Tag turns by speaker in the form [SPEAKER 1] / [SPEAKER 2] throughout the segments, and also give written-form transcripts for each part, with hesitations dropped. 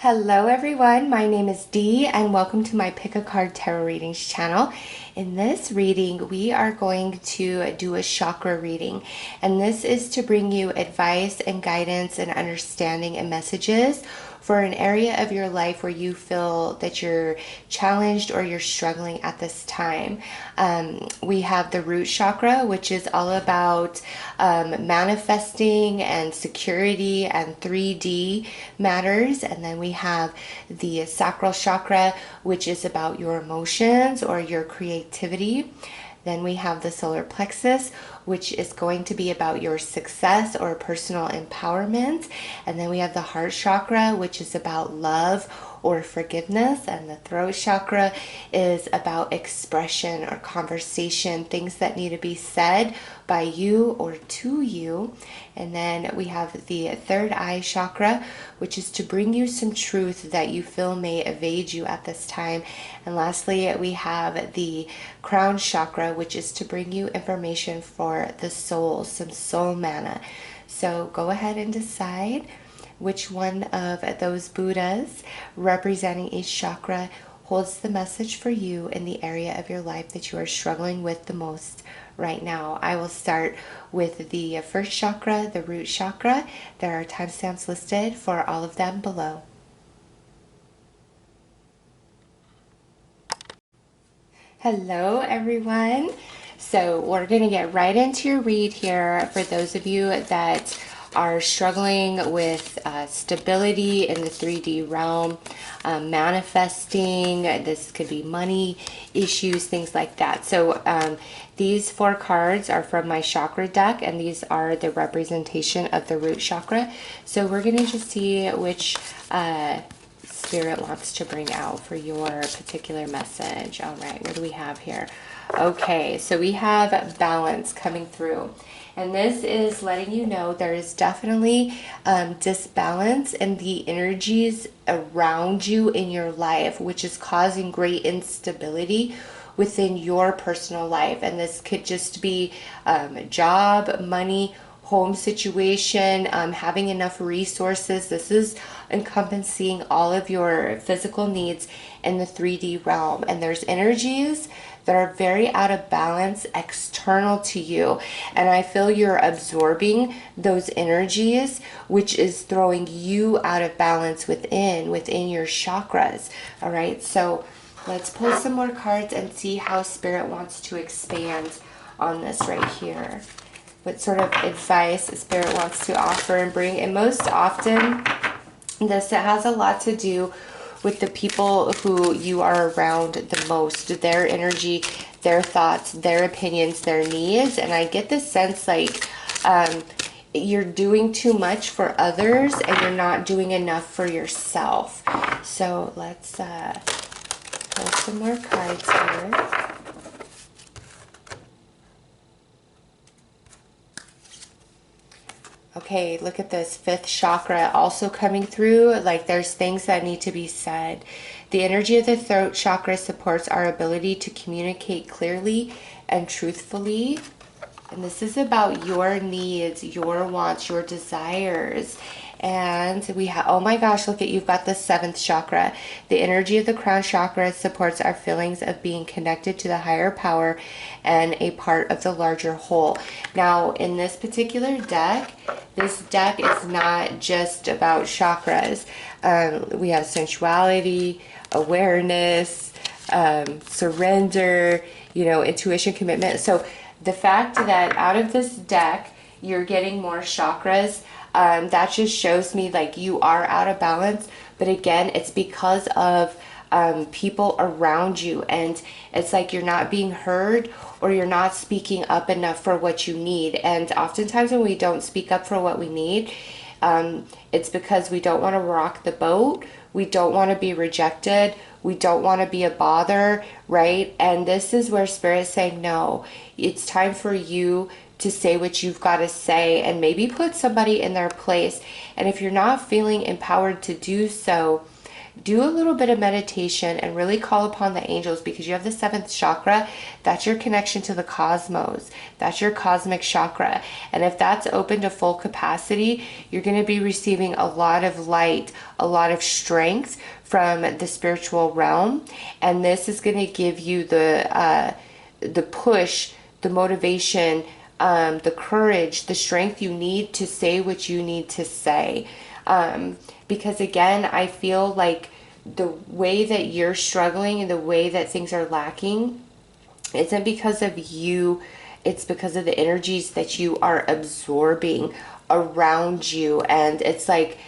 [SPEAKER 1] Hello everyone, my name is Dee and welcome to my Pick a Card Tarot Readings channel. In this reading, we are going to do a chakra reading, and this is to bring you advice and guidance and understanding and messages for an area of your life where you feel that you're challenged or you're struggling at this time. We have the Root Chakra, which is all about manifesting and security and 3D matters. And then we have the Sacral Chakra, which is about your emotions or your creativity. Then we have the solar plexus, which is going to be about your success or personal empowerment. And then we have the heart chakra, which is about love or forgiveness. And the throat chakra is about expression or conversation, things that need to be said by you or to you. And then we have the third eye chakra, which is to bring you some truth that you feel may evade you at this time. And lastly, we have the crown chakra, which is to bring you information for the soul, some soul mana. So go ahead and decide which one of those Buddhas representing each chakra holds the message for you in the area of your life that you are struggling with the most right now. I will start with the first chakra, the root chakra. There are timestamps listed for all of them below. Hello everyone. So we're going to get right into your read here for those of you that are struggling with stability in the 3D realm, manifesting. This could be money issues, things like that. So these 4 cards are from my chakra deck, and these are the representation of the root chakra. So we're going to just see which Spirit wants to bring out for your particular message. All right, what do we have here? Okay, so we have balance coming through. And this is letting you know there is definitely disbalance in the energies around you in your life, which is causing great instability within your personal life. And this could just be job, money, home situation, having enough resources. This is encompassing all of your physical needs in the 3D realm. And there's energies that are very out of balance external to you. And I feel you're absorbing those energies, which is throwing you out of balance within your chakras. All right, so let's pull some more cards and see how Spirit wants to expand on this right here. What sort of advice Spirit wants to offer and bring. And most often, this has a lot to do with the people who you are around the most, their energy, their thoughts, their opinions, their needs. And I get this sense like you're doing too much for others and you're not doing enough for yourself. So let's pull some more cards here. Okay, look at this 5th chakra also coming through. Like there's things that need to be said. The energy of the throat chakra supports our ability to communicate clearly and truthfully. And this is about your needs, your wants, your desires. And we have, oh my gosh, look at, you've got the 7th chakra. The energy of the crown chakra supports our feelings of being connected to the higher power and a part of the larger whole. Now, in this particular deck, this deck is not just about chakras. We have sensuality, awareness, surrender, intuition, commitment. So the fact that out of this deck, you're getting more chakras, that just shows me like you are out of balance. But again, it's because of people around you, and it's like you're not being heard or you're not speaking up enough for what you need. And oftentimes when we don't speak up for what we need, it's because we don't want to rock the boat, we don't want to be rejected, we don't want to be a bother, right? And this is where Spirit's saying, no, it's time for you to say what you've got to say and maybe put somebody in their place. And if you're not feeling empowered to do so, do a little bit of meditation and really call upon the angels, because you have the 7th chakra. That's your connection to the cosmos. That's your cosmic chakra. And if that's open to full capacity, you're going to be receiving a lot of light, a lot of strength from the spiritual realm. And this is going to give you the push, the motivation, the courage, the strength you need to say what you need to say. Because again, I feel like the way that you're struggling and the way that things are lacking isn't because of you, it's because of the energies that you are absorbing around you. And it's like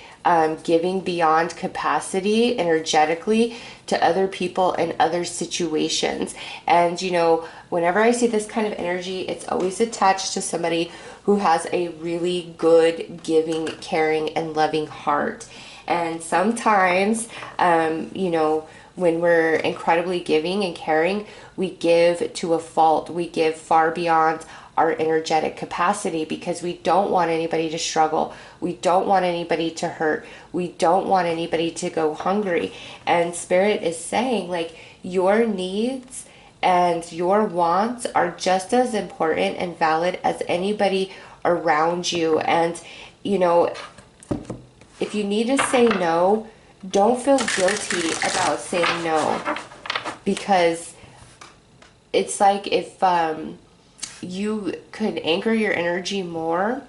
[SPEAKER 1] giving beyond capacity energetically to other people and other situations. And you know, whenever I see this kind of energy, it's always attached to somebody who has a really good, giving, caring, and loving heart. And sometimes, you know, when we're incredibly giving and caring, we give to a fault. We give far beyond our energetic capacity, because we don't want anybody to struggle. We don't want anybody to hurt. We don't want anybody to go hungry. And Spirit is saying, like, your needs and your wants are just as important and valid as anybody around you. And, you know, if you need to say no, don't feel guilty about saying no, because it's like if you could anchor your energy more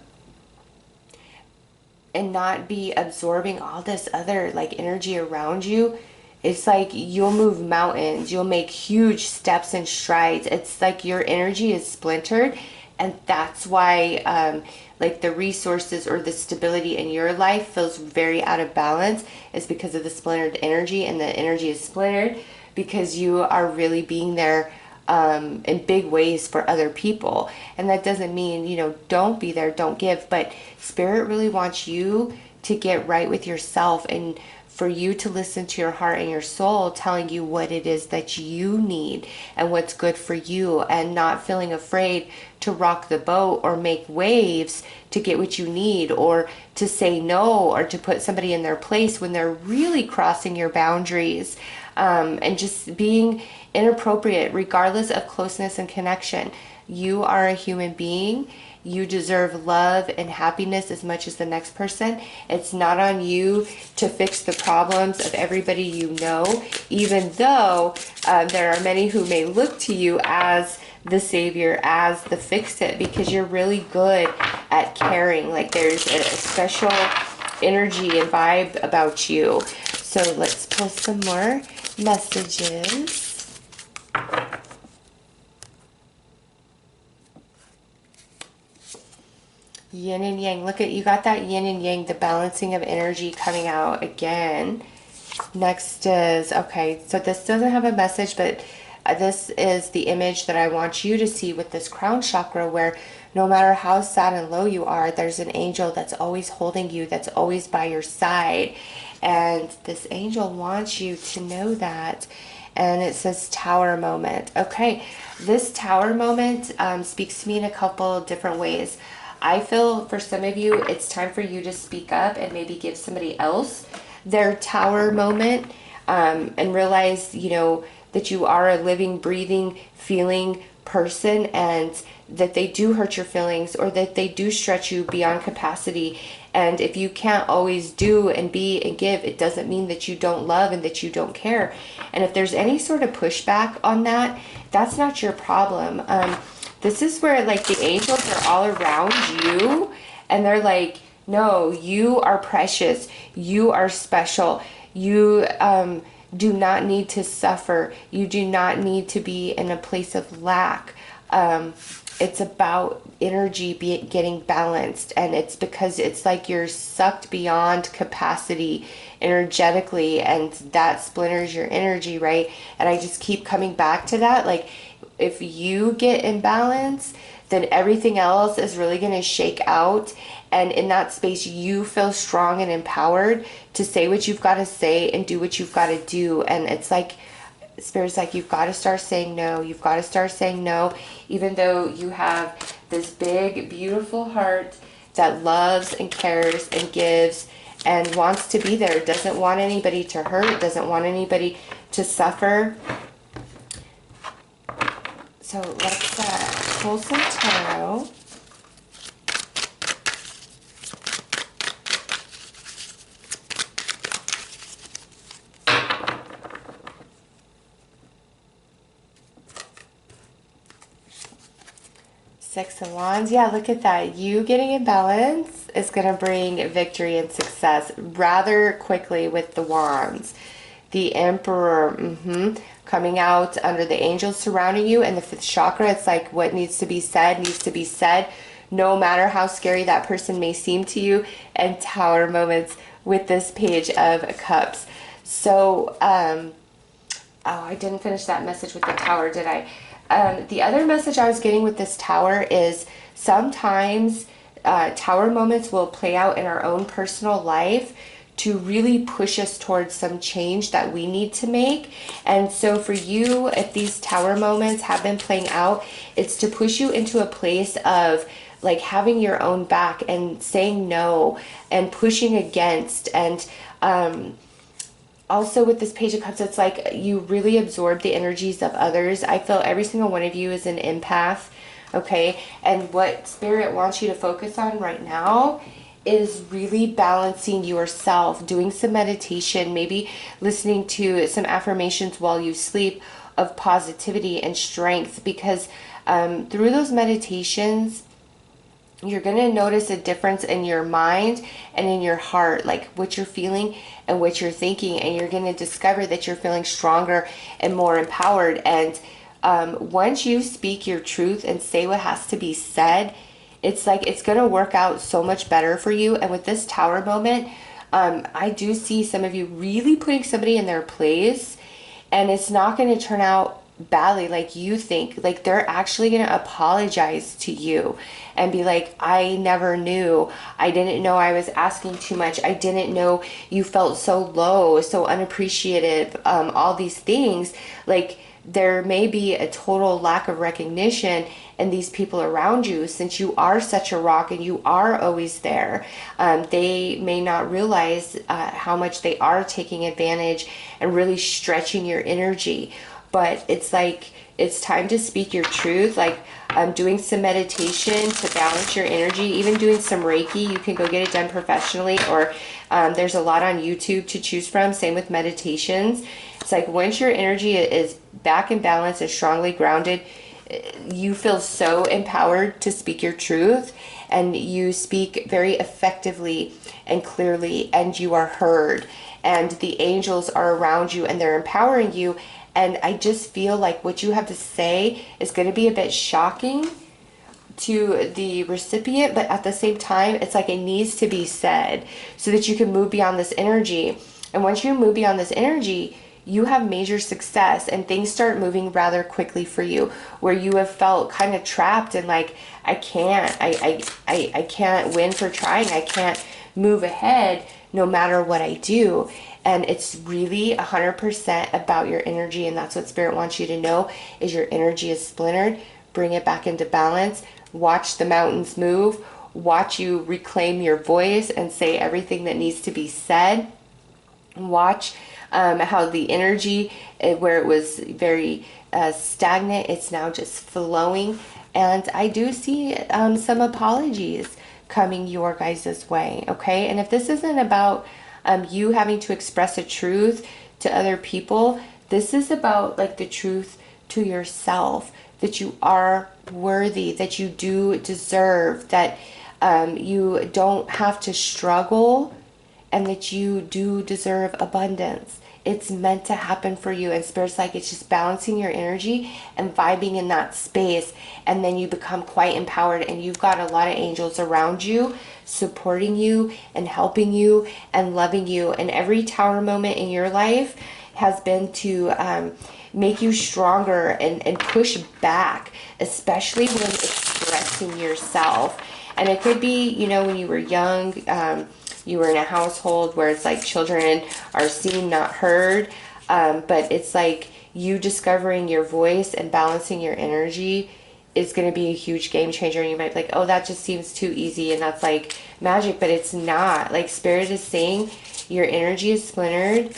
[SPEAKER 1] and not be absorbing all this other like energy around you, it's like you'll move mountains, you'll make huge steps and strides. It's like your energy is splintered, and that's why like the resources or the stability in your life feels very out of balance, is because of the splintered energy. And the energy is splintered because you are really being there in big ways for other people. And that doesn't mean, you know, don't be there, don't give, but Spirit really wants you to get right with yourself, and for you to listen to your heart and your soul telling you what it is that you need and what's good for you, and not feeling afraid to rock the boat or make waves to get what you need, or to say no, or to put somebody in their place when they're really crossing your boundaries, and just being inappropriate regardless of closeness and connection. You are a human being. You deserve love and happiness as much as the next person. It's not on you to fix the problems of everybody you know, even though there are many who may look to you as the savior, as the fix-it, because you're really good at caring. Like there's a special energy and vibe about you. So let's pull some more messages. Yin and yang. Look at, you got that yin and yang, the balancing of energy coming out again. Next is, okay, so this doesn't have a message, but this is the image that I want you to see with this crown chakra, where no matter how sad and low you are, there's an angel that's always holding you, that's always by your side. And this angel wants you to know that. And it says tower moment. Okay, this tower moment speaks to me in a couple different ways. I feel for some of you, it's time for you to speak up and maybe give somebody else their tower moment, and realize, you know, that you are a living, breathing, feeling person, and that they do hurt your feelings, or that they do stretch you beyond capacity. And if you can't always do and be and give, it doesn't mean that you don't love and that you don't care. And if there's any sort of pushback on that, that's not your problem. This is where like the angels are all around you, and they're like, no, you are precious. You are special. You do not need to suffer. You do not need to be in a place of lack. It's about energy getting balanced, and it's because it's like you're sucked beyond capacity energetically, and that splinters your energy, right? And I just keep coming back to that. Like, if you get in balance, then everything else is really going to shake out. And in that space, you feel strong and empowered to say what you've got to say and do what you've got to do. And it's like, Spirit's like, you've got to start saying no. You've got to start saying no, even though you have this big, beautiful heart that loves and cares and gives and wants to be there, doesn't want anybody to hurt, doesn't want anybody to suffer. So let's pull some tarot. Six of Wands. Yeah, look at that. You getting in balance is going to bring victory and success rather quickly with the Wands. The Emperor coming out under the angels surrounding you, and the 5th chakra. It's like what needs to be said needs to be said, no matter how scary that person may seem to you. And Tower moments with this Page of Cups. So, oh, I didn't finish that message with the Tower, did I? The other message I was getting with this Tower is sometimes Tower moments will play out in our own personal life to really push us towards some change that we need to make. And so for you, if these Tower moments have been playing out, it's to push you into a place of like having your own back and saying no and pushing against. And also with this Page of Cups, it's like you really absorb the energies of others. I feel every single one of you is an empath, okay? And what Spirit wants you to focus on right now is really balancing yourself, doing some meditation, maybe listening to some affirmations while you sleep of positivity and strength, because through those meditations, you're going to notice a difference in your mind and in your heart, like what you're feeling and what you're thinking, and you're going to discover that you're feeling stronger and more empowered. And once you speak your truth and say what has to be said, it's like it's going to work out so much better for you. And with this Tower moment, I do see some of you really putting somebody in their place, and it's not going to turn out badly like you think. Like they're actually going to apologize to you and be like, I never knew. I didn't know I was asking too much. I didn't know you felt so low, so unappreciative, all these things. Like there may be a total lack of recognition in these people around you, since you are such a rock and you are always there. They may not realize how much they are taking advantage and really stretching your energy. But it's like, it's time to speak your truth. Like doing some meditation to balance your energy, even doing some Reiki. You can go get it done professionally, or there's a lot on YouTube to choose from. Same with meditations. It's like once your energy is back in balance and strongly grounded, you feel so empowered to speak your truth, and you speak very effectively and clearly, and you are heard, and the angels are around you and they're empowering you. And I just feel like what you have to say is going to be a bit shocking to the recipient, but at the same time, it's like it needs to be said so that you can move beyond this energy. And once you move beyond this energy, you have major success and things start moving rather quickly for you, where you have felt kind of trapped and like, I can't win for trying. I can't move ahead no matter what I do. And it's really 100% about your energy. And that's what Spirit wants you to know, is your energy is splintered. Bring it back into balance. Watch the mountains move. Watch you reclaim your voice and say everything that needs to be said. Watch how the energy, where it was very stagnant, it's now just flowing. And I do see some apologies coming your guys' way, okay? And if this isn't about you having to express a truth to other people, this is about like the truth to yourself, that you are worthy, that you do deserve, that you don't have to struggle, and that you do deserve abundance. It's meant to happen for you. And Spirit's like, it's just balancing your energy and vibing in that space. And then you become quite empowered, and you've got a lot of angels around you supporting you and helping you and loving you. And every Tower moment in your life has been to make you stronger and push back, especially when expressing yourself. And it could be, you know, when you were young, you were in a household where it's like children are seen, not heard. But it's like you discovering your voice and balancing your energy is going to be a huge game changer. And you might be like, oh, that just seems too easy and that's like magic, but it's not. Like Spirit is saying your energy is splintered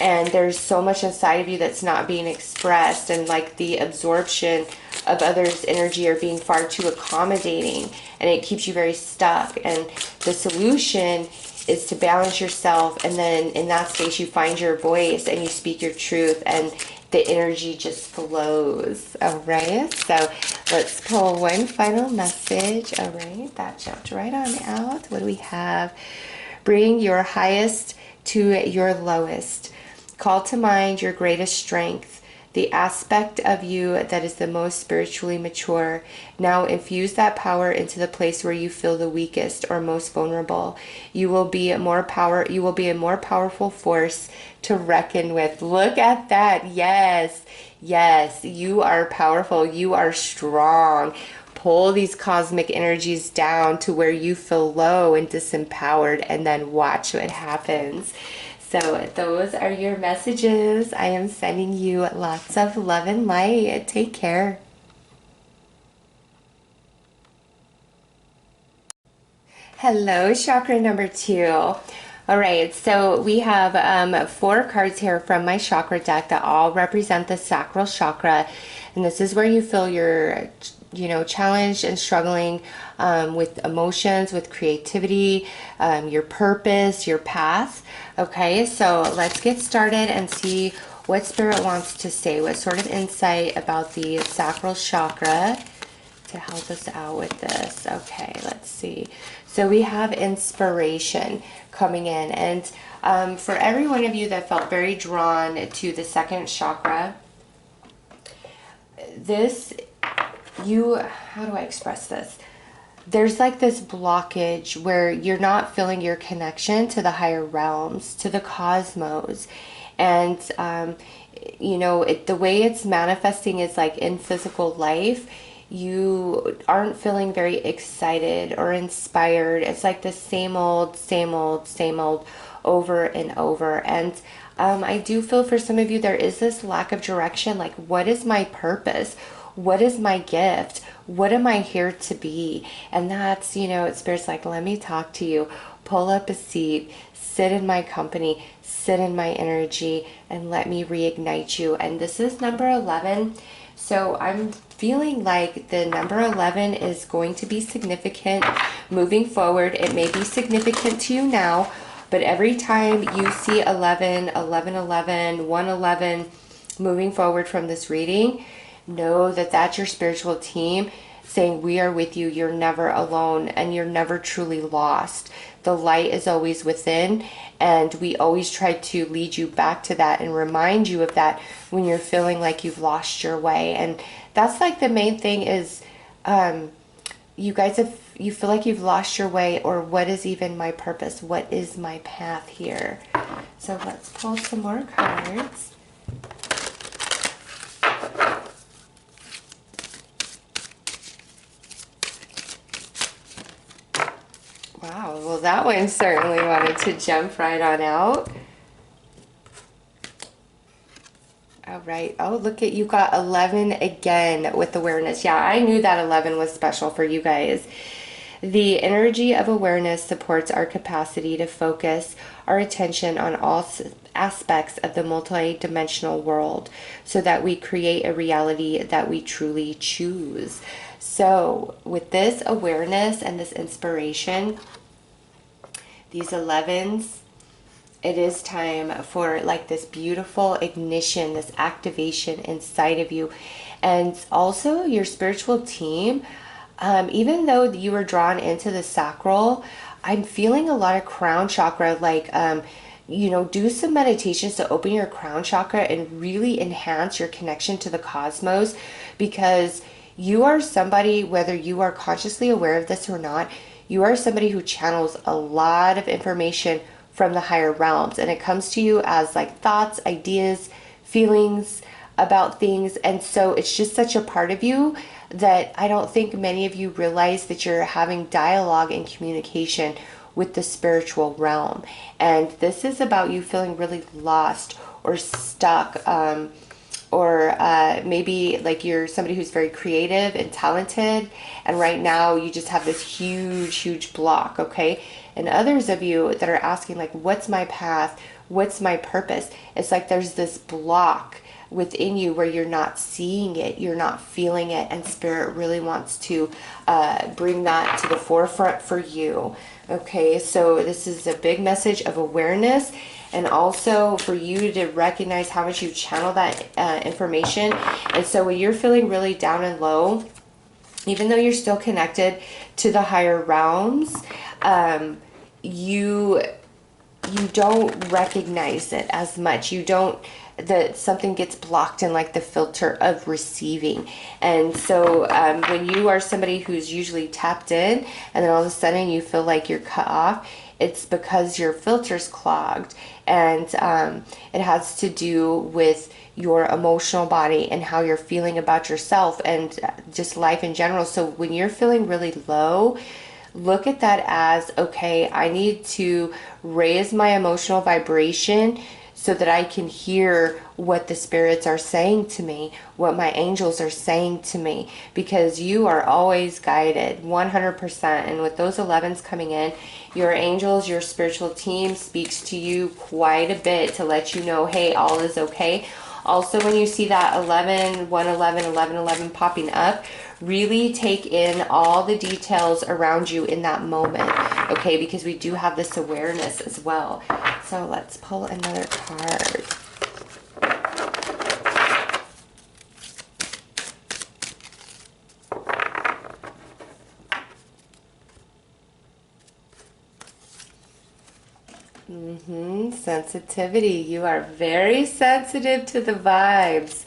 [SPEAKER 1] and there's so much inside of you that's not being expressed, and like the absorption of others' energy are being far too accommodating, and it keeps you very stuck. And the solution is to balance yourself, and then in that space you find your voice and you speak your truth, and the energy just flows. All right, so let's pull one final message. All right, that jumped right on out. What do we have? Bring your highest to your lowest. Call to mind your greatest strength, the aspect of you that is the most spiritually mature. Now infuse that power into the place where you feel the weakest or most vulnerable. You will be a more powerful force to reckon with. Look at that. Yes. Yes, you are powerful. You are strong. Pull these cosmic energies down to where you feel low and disempowered, and then watch what happens. So those are your messages. I am sending you lots of love and light. Take care. Hello, chakra number 2. All right, so we have 4 cards here from my chakra deck that all represent the Sacral Chakra. And this is where you feel your challenged and struggling with emotions, with creativity, your purpose, your path. Okay, so let's get started and see what Spirit wants to say, what sort of insight about the Sacral Chakra to help us out with this. Okay, let's see. So we have inspiration coming in, and for every one of you that felt very drawn to the second chakra, how do I express this? There's like this blockage where you're not feeling your connection to the higher realms, to the cosmos. And, the way it's manifesting is like in physical life, you aren't feeling very excited or inspired. It's like the same old over and over. And I do feel for some of you, there is this lack of direction. Like, what is my purpose? What is my gift? What am I here to be? And that's, Spirit's like, let me talk to you. Pull up a seat, sit in my company, sit in my energy, and let me reignite you. And this is number 11. So I'm feeling like the number 11 is going to be significant moving forward. It may be significant to you now, but every time you see 11, 11, 11, 111 moving forward from this reading, know that that's your spiritual team saying, we are with you. You're never alone, and you're never truly lost. The light is always within, and we always try to lead you back to that and remind you of that when you're feeling like you've lost your way. And that's like the main thing is, you guys, if you feel like you've lost your way, or what is even my purpose? What is my path here? So let's pull some more cards. Wow, well that one certainly wanted to jump right on out. All right. Oh, look at you, got 11 again with awareness. Yeah, I knew that 11 was special for you guys. The energy of awareness supports our capacity to focus our attention on all aspects of the multi-dimensional world so that we create a reality that we truly choose. So with this awareness and this inspiration, these 11s, it is time for like this beautiful ignition, this activation inside of you. And also your spiritual team, even though you were drawn into the sacral, I'm feeling a lot of crown chakra, like, do some meditations to open your crown chakra and really enhance your connection to the cosmos, because you are somebody, whether you are consciously aware of this or not, you are somebody who channels a lot of information from the higher realms, and it comes to you as like thoughts, ideas, feelings about things. And so it's just such a part of you that I don't think many of you realize that you're having dialogue and communication with the spiritual realm. And this is about you feeling really lost or stuck, or maybe like you're somebody who's very creative and talented, and right now you just have this huge block, okay? And others of you that are asking like, what's my path? What's my purpose? It's like there's this block within you where you're not seeing it, you're not feeling it, and Spirit really wants to bring that to the forefront for you. Okay, so this is a big message of awareness, and also for you to recognize how much you channel that information. And so when you're feeling really down and low, even though you're still connected to the higher realms, you don't recognize it as much. You don't, that something gets blocked in like the filter of receiving. And so when you are somebody who's usually tapped in and then all of a sudden you feel like you're cut off, it's because your filter's clogged. And it has to do with your emotional body and how you're feeling about yourself and just life in general. So when you're feeling really low, look at that as, okay, I need to raise my emotional vibration so that I can hear what the spirits are saying to me, what my angels are saying to me, because you are always guided 100%. And with those 11s coming in, your angels, your spiritual team speaks to you quite a bit to let you know, hey, all is okay. Also, when you see that 11, 111, 11, 11 popping up, really take in all the details around you in that moment, okay? Because we do have this awareness as well. So let's pull another card. Sensitivity. You are very sensitive to the vibes.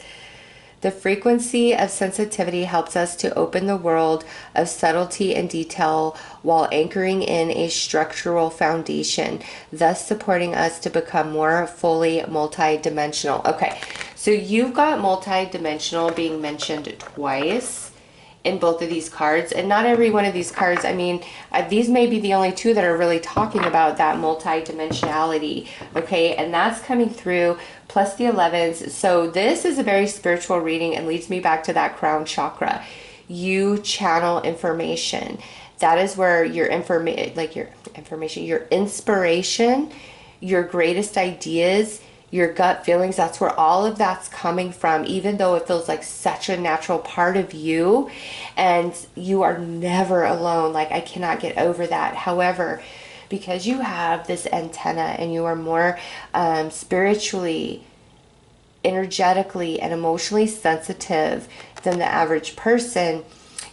[SPEAKER 1] The frequency of sensitivity helps us to open the world of subtlety and detail while anchoring in a structural foundation, thus supporting us to become more fully multidimensional. Okay, so you've got multidimensional being mentioned twice in both of these cards, and not every one of these cards, I mean, these may be the only two that are really talking about that multidimensionality, okay? And that's coming through, plus the 11s. So this is a very spiritual reading and leads me back to that Crown Chakra. You channel information. That is where your information, your inspiration, your greatest ideas, your gut feelings, that's where all of that's coming from, even though it feels like such a natural part of you, and you are never alone. Like, I cannot get over that. However, because you have this antenna and you are more spiritually, energetically, and emotionally sensitive than the average person,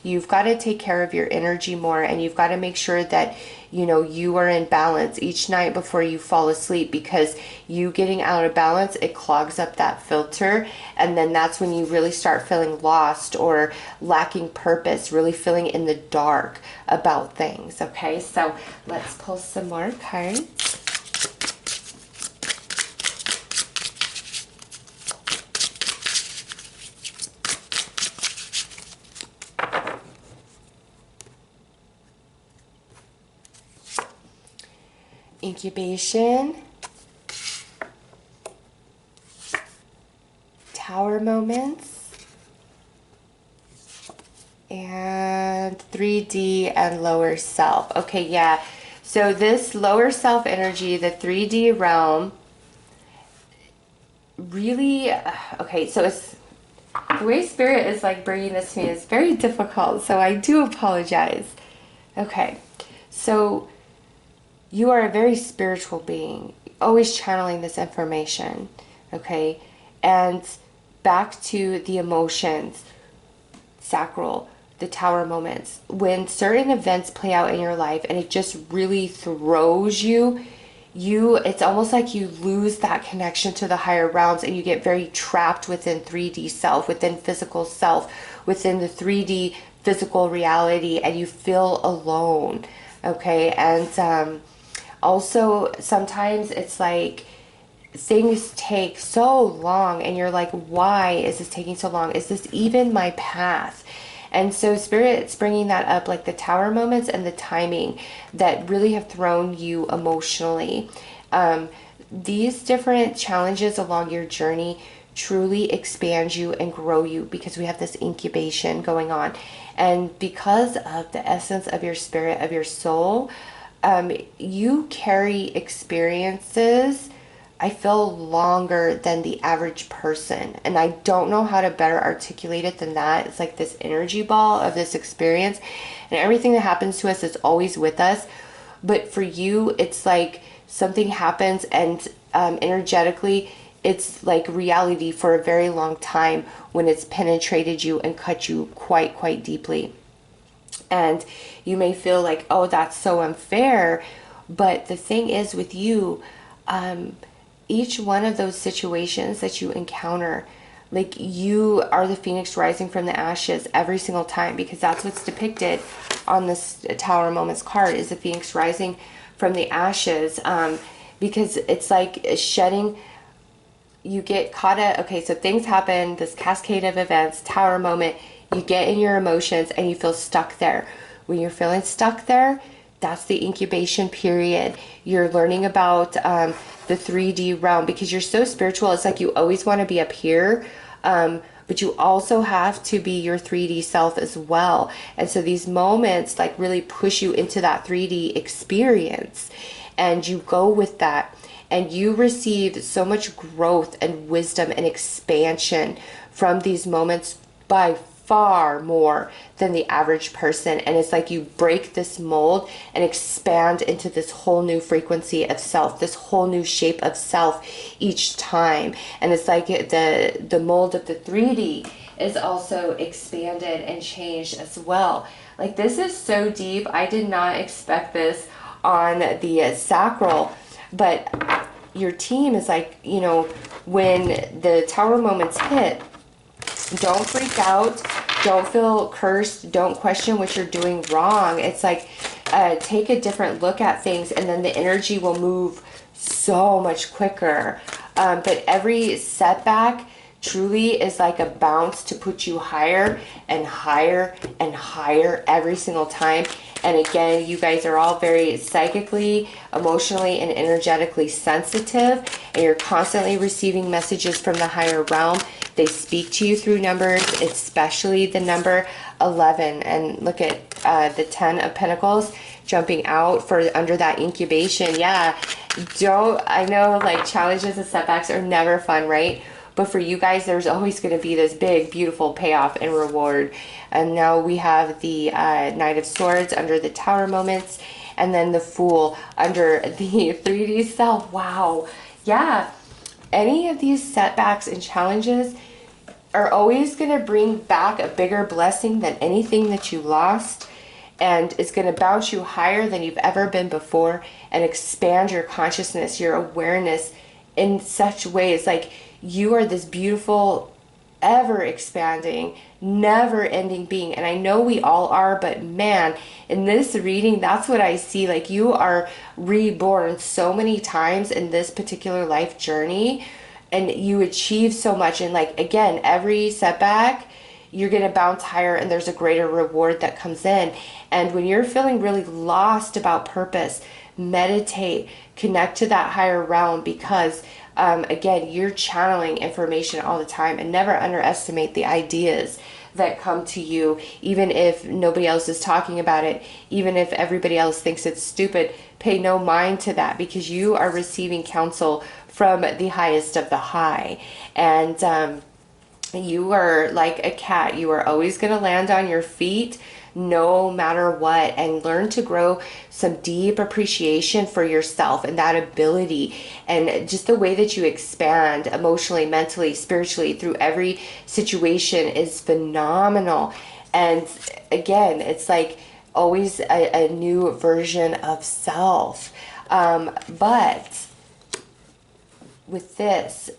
[SPEAKER 1] you've got to take care of your energy more, and you've got to make sure that, you know, you are in balance each night before you fall asleep, because you getting out of balance, it clogs up that filter, and then that's when you really start feeling lost or lacking purpose, really feeling in the dark about things. Okay, so let's pull some more cards. Incubation, tower moments, and 3D and lower self. Okay, yeah. So this lower self energy, the 3D realm, really, okay, so it's, the way Spirit is like bringing this to me is very difficult, so I do apologize. Okay, so you are a very spiritual being, always channeling this information, okay? And back to the emotions, sacral, the tower moments. When certain events play out in your life and it just really throws you, it's almost like you lose that connection to the higher realms, and you get very trapped within 3D self, within physical self, within the 3D physical reality, and you feel alone, okay? And also, sometimes it's like things take so long and you're like, why is this taking so long? Is this even my path? And so Spirit's bringing that up, like the tower moments and the timing that really have thrown you emotionally. These different challenges along your journey truly expand you and grow you, because we have this incubation going on. And because of the essence of your spirit, of your soul, you carry experiences, I feel, longer than the average person. And I don't know how to better articulate it than that. It's like this energy ball of this experience, and everything that happens to us is always with us. But for you, it's like something happens, and energetically, it's like reality for a very long time when it's penetrated you and cut you quite deeply. And you may feel like, oh, that's so unfair. But the thing is with you, each one of those situations that you encounter, like, you are the phoenix rising from the ashes every single time, because that's what's depicted on this Tower Moments card, is the phoenix rising from the ashes. Because it's like shedding, you get caught up. Okay, so things happen, this cascade of events, Tower moment, you get in your emotions and you feel stuck there. When you're feeling stuck there, that's the incubation period. You're learning about the 3D realm, because you're so spiritual. It's like you always want to be up here, but you also have to be your 3D self as well. And so these moments like really push you into that 3D experience, and you go with that, and you receive so much growth and wisdom and expansion from these moments, by far more than the average person. And it's like you break this mold and expand into this whole new frequency of self, this whole new shape of self each time. And it's like the mold of the 3D is also expanded and changed as well. Like, this is so deep. I did not expect this on the sacral, but your team is like, you know, when the Tower moments hit, don't freak out, don't feel cursed, don't question what you're doing wrong. It's like, take a different look at things, and then the energy will move so much quicker. But every setback truly is like a bounce to put you higher and higher and higher every single time. And again, you guys are all very psychically, emotionally, and energetically sensitive, and you're constantly receiving messages from the higher realm. They speak to you through numbers, especially the number 11. And look at the 10 of Pentacles jumping out for under that incubation. Yeah, I know, like, challenges and setbacks are never fun, right? But for you guys, there's always going to be this big, beautiful payoff and reward. And now we have the Knight of Swords under the Tower moments, and then the Fool under the 3D self. Wow. Yeah. Any of these setbacks and challenges are always going to bring back a bigger blessing than anything that you lost. And it's going to bounce you higher than you've ever been before, and expand your consciousness, your awareness in such ways. Like, you are this beautiful, ever expanding, never ending being. And I know we all are, but man, in this reading, that's what I see. Like, you are reborn so many times in this particular life journey, and you achieve so much. And like, again, every setback, you're going to bounce higher, and there's a greater reward that comes in. And when you're feeling really lost about purpose, meditate, connect to that higher realm, because again, you're channeling information all the time. And never underestimate the ideas that come to you, even if nobody else is talking about it, even if everybody else thinks it's stupid. Pay no mind to that, because you are receiving counsel from the highest of the high. And you are like a cat. You are always going to land on your feet no matter what, and learn to grow some deep appreciation for yourself and that ability, and just the way that you expand emotionally, mentally, spiritually through every situation is phenomenal. And again, it's like always a new version of self. But with this,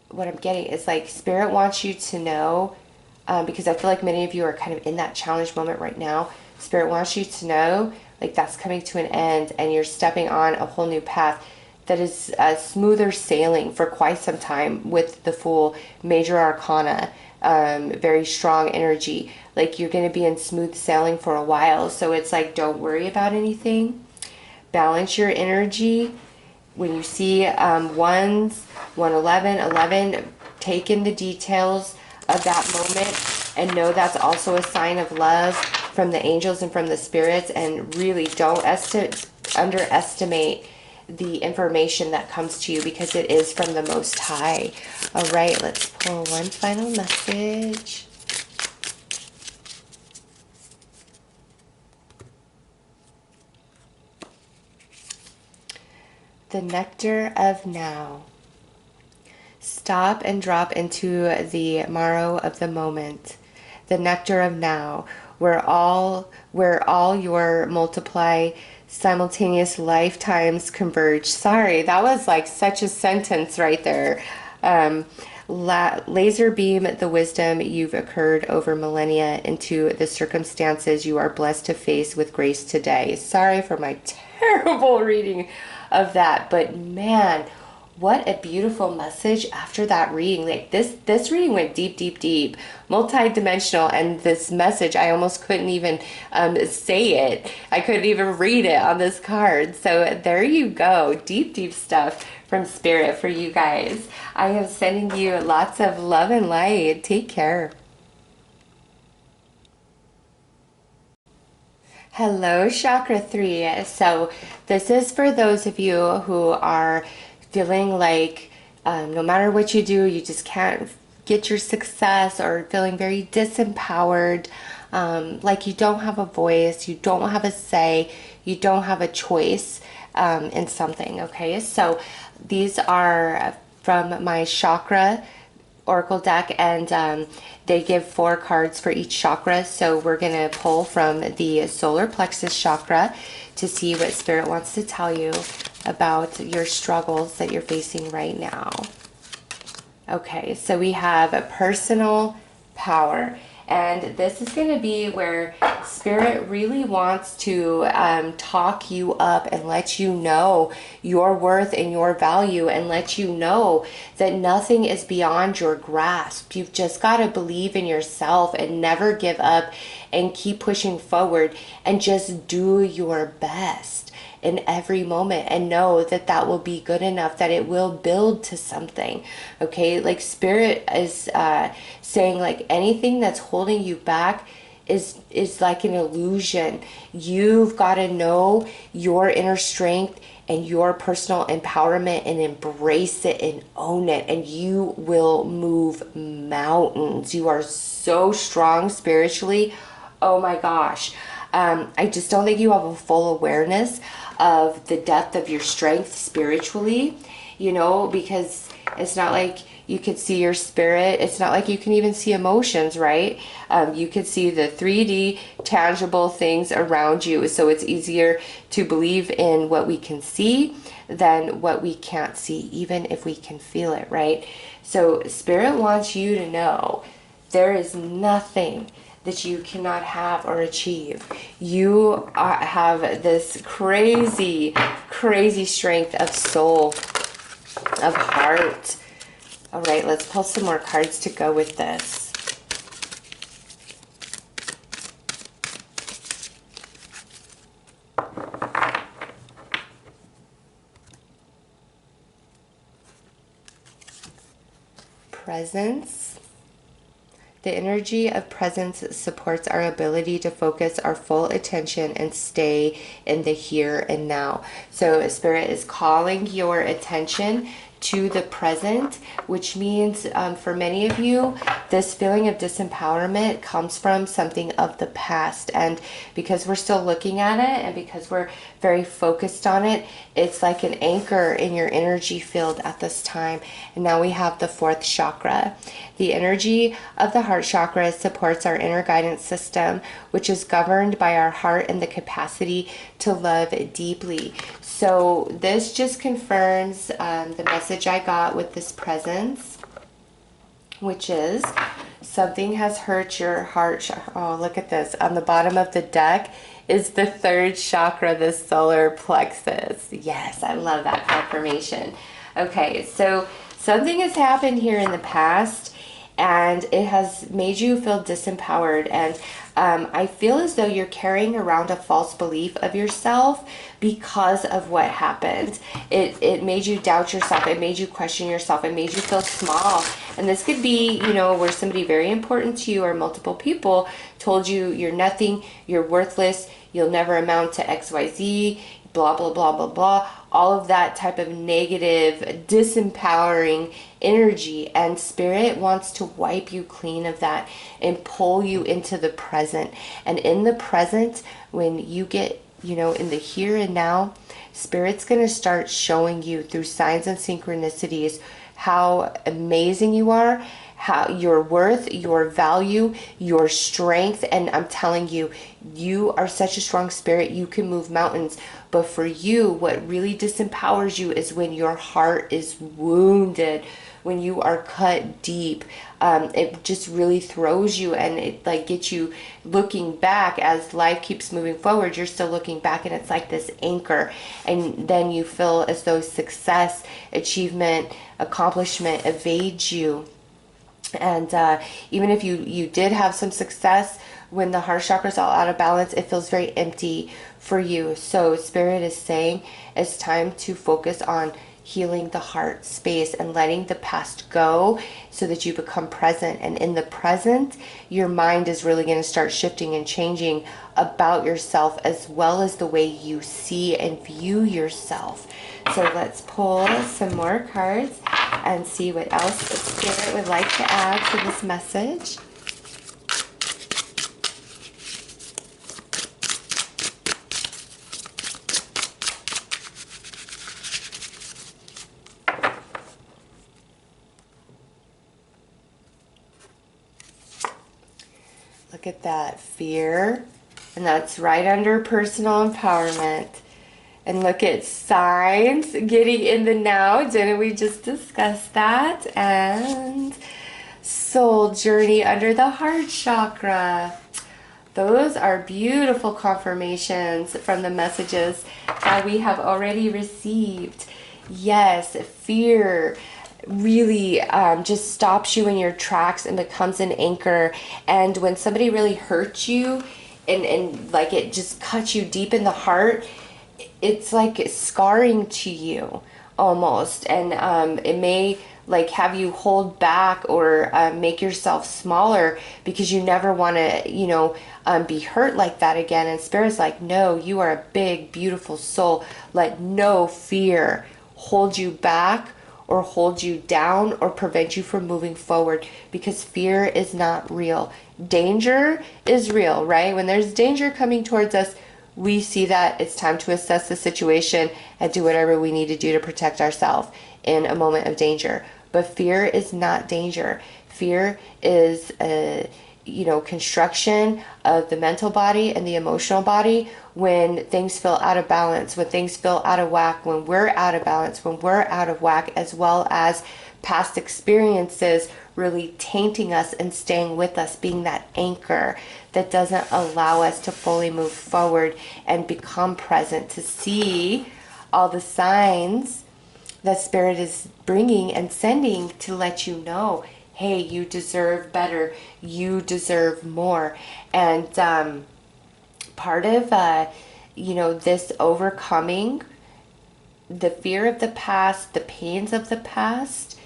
[SPEAKER 1] what I'm getting is like, Spirit wants you to know, because I feel like many of you are kind of in that challenge moment right now. Spirit wants you to know, like, that's coming to an end, and you're stepping on a whole new path that is smoother sailing for quite some time with the Fool, major arcana, very strong energy. Like, you're going to be in smooth sailing for a while. So it's like, don't worry about anything. Balance your energy. When you see ones, 111, 11, take in the details of that moment and know that's also a sign of love from the angels and from the spirits, and really don't underestimate the information that comes to you, because it is from the Most High. All right, let's pull one final message. The nectar of now. Stop and drop into the marrow of the moment. The nectar of now, where all your multiply simultaneous lifetimes converge. Sorry, that was like such a sentence right there. Laser beam the wisdom you've occurred over millennia into the circumstances you are blessed to face with grace today. Sorry for my terrible reading of that, but man, what a beautiful message after that reading. Like this reading went deep, deep, deep, multi-dimensional, and this message, I almost couldn't even say it. I couldn't even read it on this card. So there you go. Deep, deep stuff from Spirit for you guys. I am sending you lots of love and light. Take care. Hello, Chakra 3. So this is for those of you who are feeling like no matter what you do, you just can't get your success, or feeling very disempowered, like you don't have a voice, you don't have a say, you don't have a choice in something. Okay, so these are from my chakra oracle deck, and they give 4 cards for each chakra. So we're going to pull from the solar plexus chakra to see what Spirit wants to tell you about your struggles that you're facing right now. Okay, so we have a personal power, and this is going to be where Spirit really wants to talk you up and let you know your worth and your value, and let you know that nothing is beyond your grasp. You've just got to believe in yourself and never give up, and keep pushing forward, and just do your best in every moment, and know that that will be good enough, that it will build to something. Okay, like Spirit is saying, like anything that's holding you back is like an illusion. You've got to know your inner strength and your personal empowerment, and embrace it and own it, and you will move mountains. You are so strong spiritually. Oh my gosh. I just don't think you have a full awareness of the depth of your strength spiritually, you know, because it's not like you could see your spirit. It's not like you can even see emotions, right? You could see the 3D tangible things around you. So it's easier to believe in what we can see than what we can't see, even if we can feel it, right? So Spirit wants you to know there is nothing that you cannot have or achieve. You have this crazy, crazy strength of soul, of heart. All right, let's pull some more cards to go with this. Presence. The energy of presence supports our ability to focus our full attention and stay in the here and now. So Spirit is calling your attention to the present, which means for many of you, this feeling of disempowerment comes from something of the past. And because we're still looking at it, and because we're very focused on it, it's like an anchor in your energy field at this time. And now we have the 4th chakra. The energy of the heart chakra supports our inner guidance system, which is governed by our heart and the capacity to love deeply. So this just confirms the message I got with this presence, which is something has hurt your heart. Oh, look at this. On the bottom of the deck is the 3rd chakra, the solar plexus. Yes, I love that confirmation. Okay, so something has happened here in the past, and it has made you feel disempowered. And I feel as though you're carrying around a false belief of yourself because of what happened. It made you doubt yourself. It made you question yourself. It made you feel small. And this could be, you know, where somebody very important to you or multiple people told you you're nothing, you're worthless, you'll never amount to XYZ, blah, blah, blah, blah, blah. All of that type of negative, disempowering energy. And Spirit wants to wipe you clean of that and pull you into the present. And in the present, when you get, you know, in the here and now, Spirit's going to start showing you through signs and synchronicities how amazing you are, how your worth, your value, your strength. And I'm telling you, you are such a strong spirit. You can move mountains. But for you, what really disempowers you is when your heart is wounded, when you are cut deep. It just really throws you, and it like gets you looking back as life keeps moving forward. You're still looking back, and it's like this anchor. And then you feel as though success, achievement, accomplishment evades you. And even if you did have some success, when the heart chakra is all out of balance, it feels very empty for you. So Spirit is saying it's time to focus on healing the heart space and letting the past go so that you become present. And in the present, your mind is really going to start shifting and changing about yourself, as well as the way you see and view yourself. So let's pull some more cards and see what else the Spirit would like to add to this message. Look at that, fear, and that's right under personal empowerment. And look at signs, getting in the now. Didn't we just discuss that? And soul journey under the heart chakra. Those are beautiful confirmations from the messages that we have already received. Yes, fear really just stops you in your tracks and becomes an anchor. And when somebody really hurts you and like it just cuts you deep in the heart, it's like scarring to you almost. And it may like have you hold back or make yourself smaller because you never want to, you know, be hurt like that again. And Spirit's like, no, you are a big, beautiful soul. Let no fear hold you back or hold you down or prevent you from moving forward, because fear is not real. Danger is real, right? When there's danger coming towards us, we see that it's time to assess the situation and do whatever we need to do to protect ourselves in a moment of danger. But fear is not danger. Fear is a, you know, construction of the mental body and the emotional body when things feel out of balance, when things feel out of whack, when we're out of balance, when we're out of whack, as well as past experiences really tainting us and staying with us, being that anchor that doesn't allow us to fully move forward and become present, to see all the signs that Spirit is bringing and sending to let you know, hey, you deserve better, you deserve more. And part of you know, this overcoming the fear of the past, the pains of the past,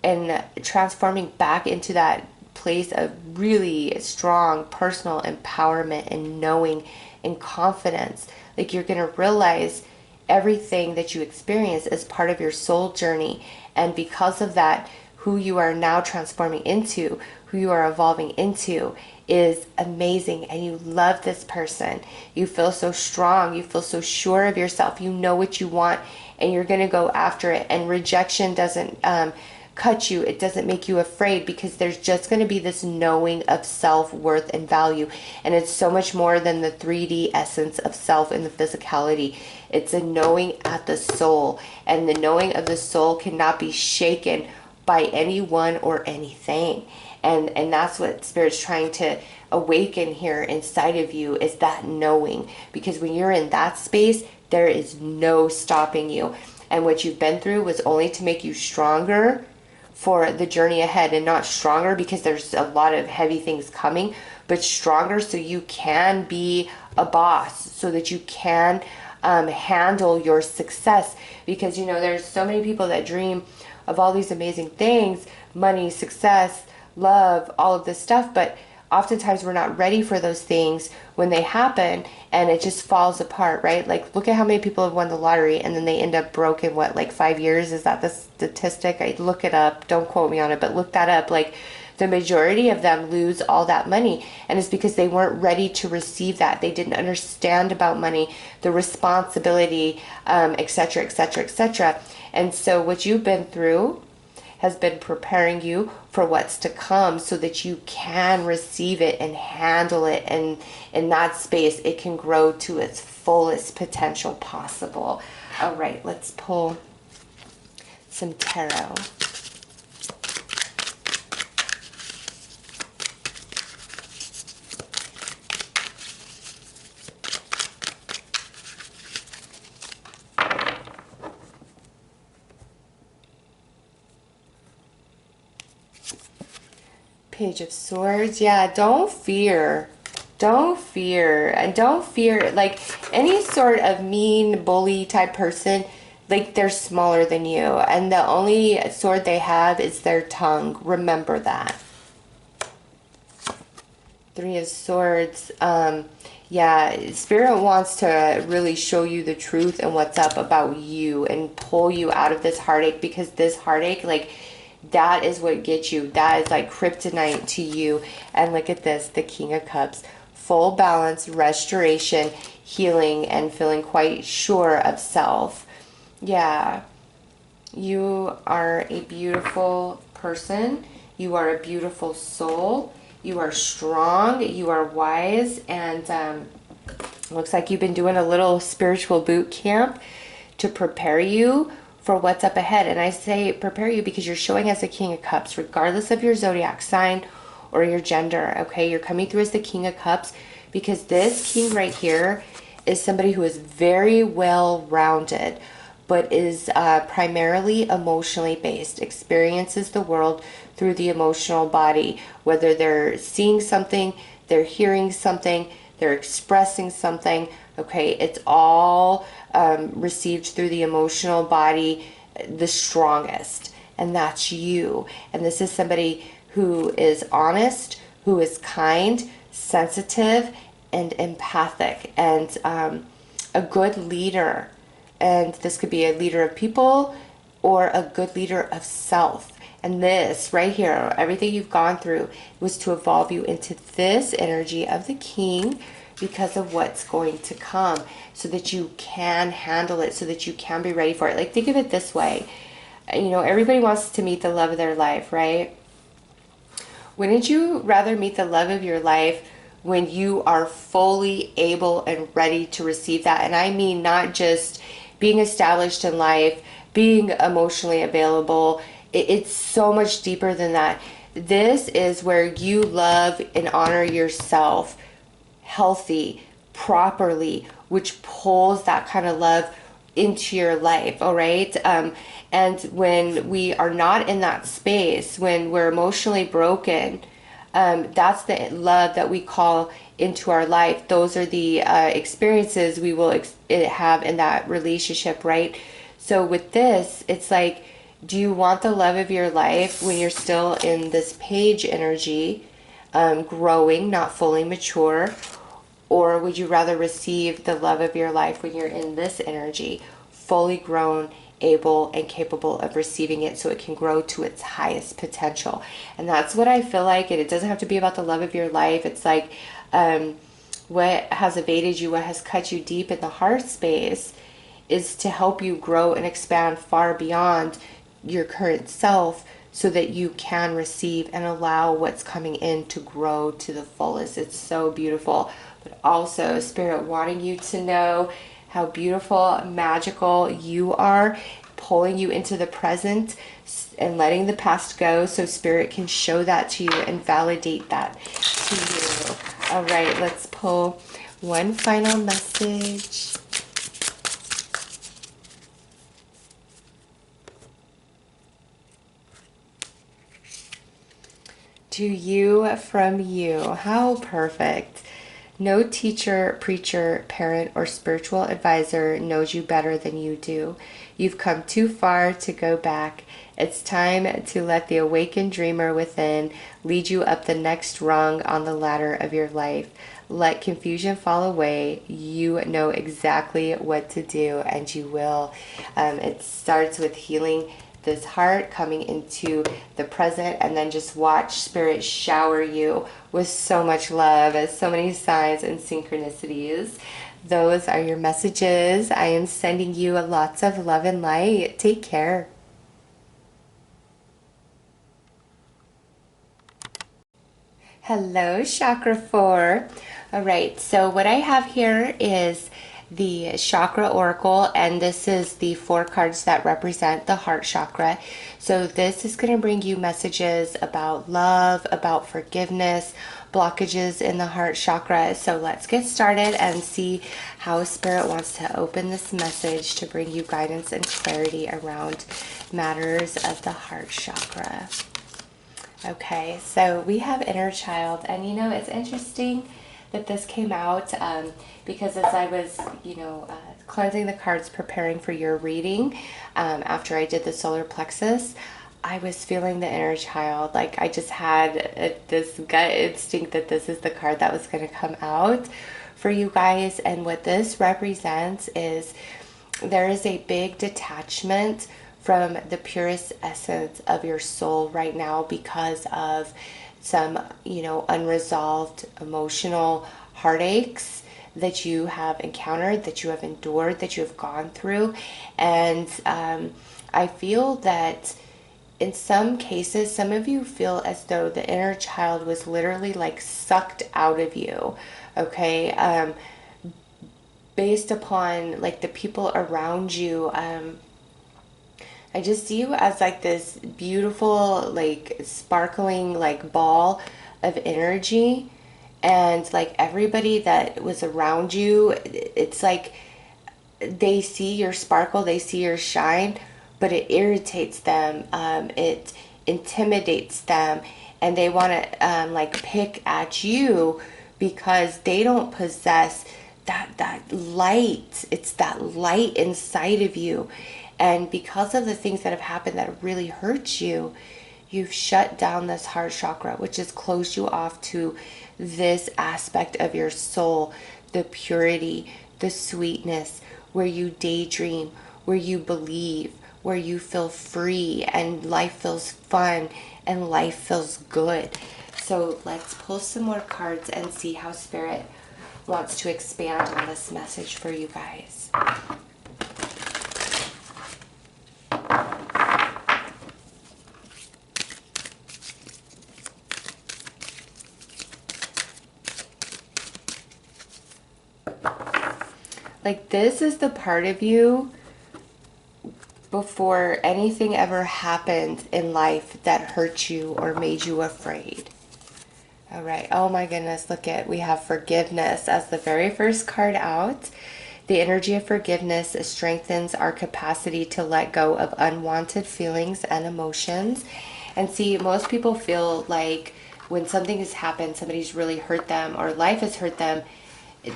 [SPEAKER 1] and transforming back into that place of really strong personal empowerment and knowing and confidence. Like, you're going to realize everything that you experience is part of your soul journey. And because of that, who you are now transforming into, who you are evolving into, is amazing. And you love this person. You feel so strong. You feel so sure of yourself. You know what you want, and you're going to go after it. And rejection doesn't cut you. It doesn't make you afraid, because there's just going to be this knowing of self-worth and value. And it's so much more than the 3D essence of self and the physicality. It's a knowing at the soul. And the knowing of the soul cannot be shaken by anyone or anything. And that's what Spirit's trying to awaken here inside of you, is that knowing. Because when you're in that space, there is no stopping you. And what you've been through was only to make you stronger for the journey ahead, and not stronger because there's a lot of heavy things coming, but stronger, so you can be a boss, so that you can handle your success. Because, you know, there's so many people that dream of all these amazing things, money, success, love, all of this stuff, but oftentimes we're not ready for those things when they happen, and it just falls apart, right? Like, look at how many people have won the lottery and then they end up broke in what, like 5 years? Is that the statistic? I look it up, don't quote me on it, but look that up. Like, the majority of them lose all that money, and it's because they weren't ready to receive that. They didn't understand about money, the responsibility, etc., etc., etc. And so what you've been through has been preparing you for what's to come, so that you can receive it and handle it, and in that space it can grow to its fullest potential possible. All right, let's pull some tarot. Page of Swords. Yeah, don't fear. Don't fear. And don't fear, like, any sort of mean, bully type person, like, they're smaller than you. And the only sword they have is their tongue. Remember that. Three of Swords. Yeah, Spirit wants to really show you the truth and what's up about you, and pull you out of this heartache, because this heartache, like, that is what gets you. That is like kryptonite to you. And look at this, the King of Cups. Full balance, restoration, healing, and feeling quite sure of self. Yeah. You are a beautiful person. You are a beautiful soul. You are strong. You are wise. And looks like you've been doing a little spiritual boot camp to prepare you for what's up ahead. And I say prepare you because you're showing as the King of Cups, regardless of your zodiac sign or your gender. Okay, you're coming through as the King of Cups because this king right here is somebody who is very well rounded, but is primarily emotionally based, experiences the world through the emotional body, whether they're seeing something, they're hearing something, they're expressing something. Okay, it's all received through the emotional body the strongest, and that's you. And this is somebody who is honest, who is kind, sensitive, and empathic, and a good leader. And this could be a leader of people or a good leader of self. And this right here, everything you've gone through, was to evolve you into this energy of the king, because of what's going to come, so that you can handle it, so that you can be ready for it. Like, think of it this way. You know, everybody wants to meet the love of their life, right? Wouldn't you rather meet the love of your life when you are fully able and ready to receive that? And I mean, not just being established in life, being emotionally available. It's so much deeper than that. This is where you love and honor yourself healthy, properly, which pulls that kind of love into your life. All right. And when we are not in that space, when we're emotionally broken, that's the love that we call into our life. Those are the experiences we will have in that relationship, right? So with this, it's like, do you want the love of your life when you're still in this page energy, growing, not fully mature? Or would you rather receive the love of your life when you're in this energy, fully grown, able, and capable of receiving it, so it can grow to its highest potential? And that's what I feel like. And it doesn't have to be about the love of your life. It's like, what has evaded you, what has cut you deep in the heart space, is to help you grow and expand far beyond your current self, so that you can receive and allow what's coming in to grow to the fullest. It's so beautiful. But also, Spirit wanting you to know how beautiful, magical you are, pulling you into the present and letting the past go, so Spirit can show that to you and validate that to you. All right, let's pull one final message. To you from you. How perfect. No teacher, preacher, parent, or spiritual advisor knows you better than you do. You've come too far to go back. It's time to let the awakened dreamer within lead you up the next rung on the ladder of your life. Let confusion fall away. You know exactly what to do, and you will. It starts with healing this heart, coming into the present, and then just watch Spirit shower you with so much love, as so many signs and synchronicities. Those are your messages. I am sending you lots of love and light. Take care. Hello, Chakra 4. All right, so what I have here is the Chakra Oracle, and this is the 4 cards that represent the Heart Chakra. So this is going to bring you messages about love, about forgiveness, blockages in the Heart Chakra. So let's get started and see how Spirit wants to open this message to bring you guidance and clarity around matters of the Heart Chakra. Okay, so we have inner child, and you know, it's interesting that this came out because as I was, cleansing the cards, preparing for your reading, after I did the solar plexus, I was feeling the inner child. Like I just had this gut instinct that this is the card that was going to come out for you guys. And what this represents is there is a big detachment from the purest essence of your soul right now because of some, unresolved emotional heartaches that you have encountered, that you have endured, that you have gone through. And I feel that in some cases, some of you feel as though the inner child was literally like sucked out of you, okay? Based upon like the people around you, I just see you as like this beautiful, like sparkling, like ball of energy. And like everybody that was around you, it's like they see your sparkle, they see your shine, but it irritates them. It intimidates them, and they want to like pick at you because they don't possess that light. It's that light inside of you. And because of the things that have happened that really hurt you, you've shut down this heart chakra, which has closed you off to this aspect of your soul, the purity, the sweetness, where you daydream, where you believe, where you feel free and life feels fun and life feels good. So let's pull some more cards and see how Spirit wants to expand on this message for you guys. Like this is the part of you before anything ever happened in life that hurt you or made you afraid. All right. Oh my goodness. Look at, we have forgiveness as the very first card out. The energy of forgiveness strengthens our capacity to let go of unwanted feelings and emotions. And see, most people feel like when something has happened, somebody's really hurt them or life has hurt them,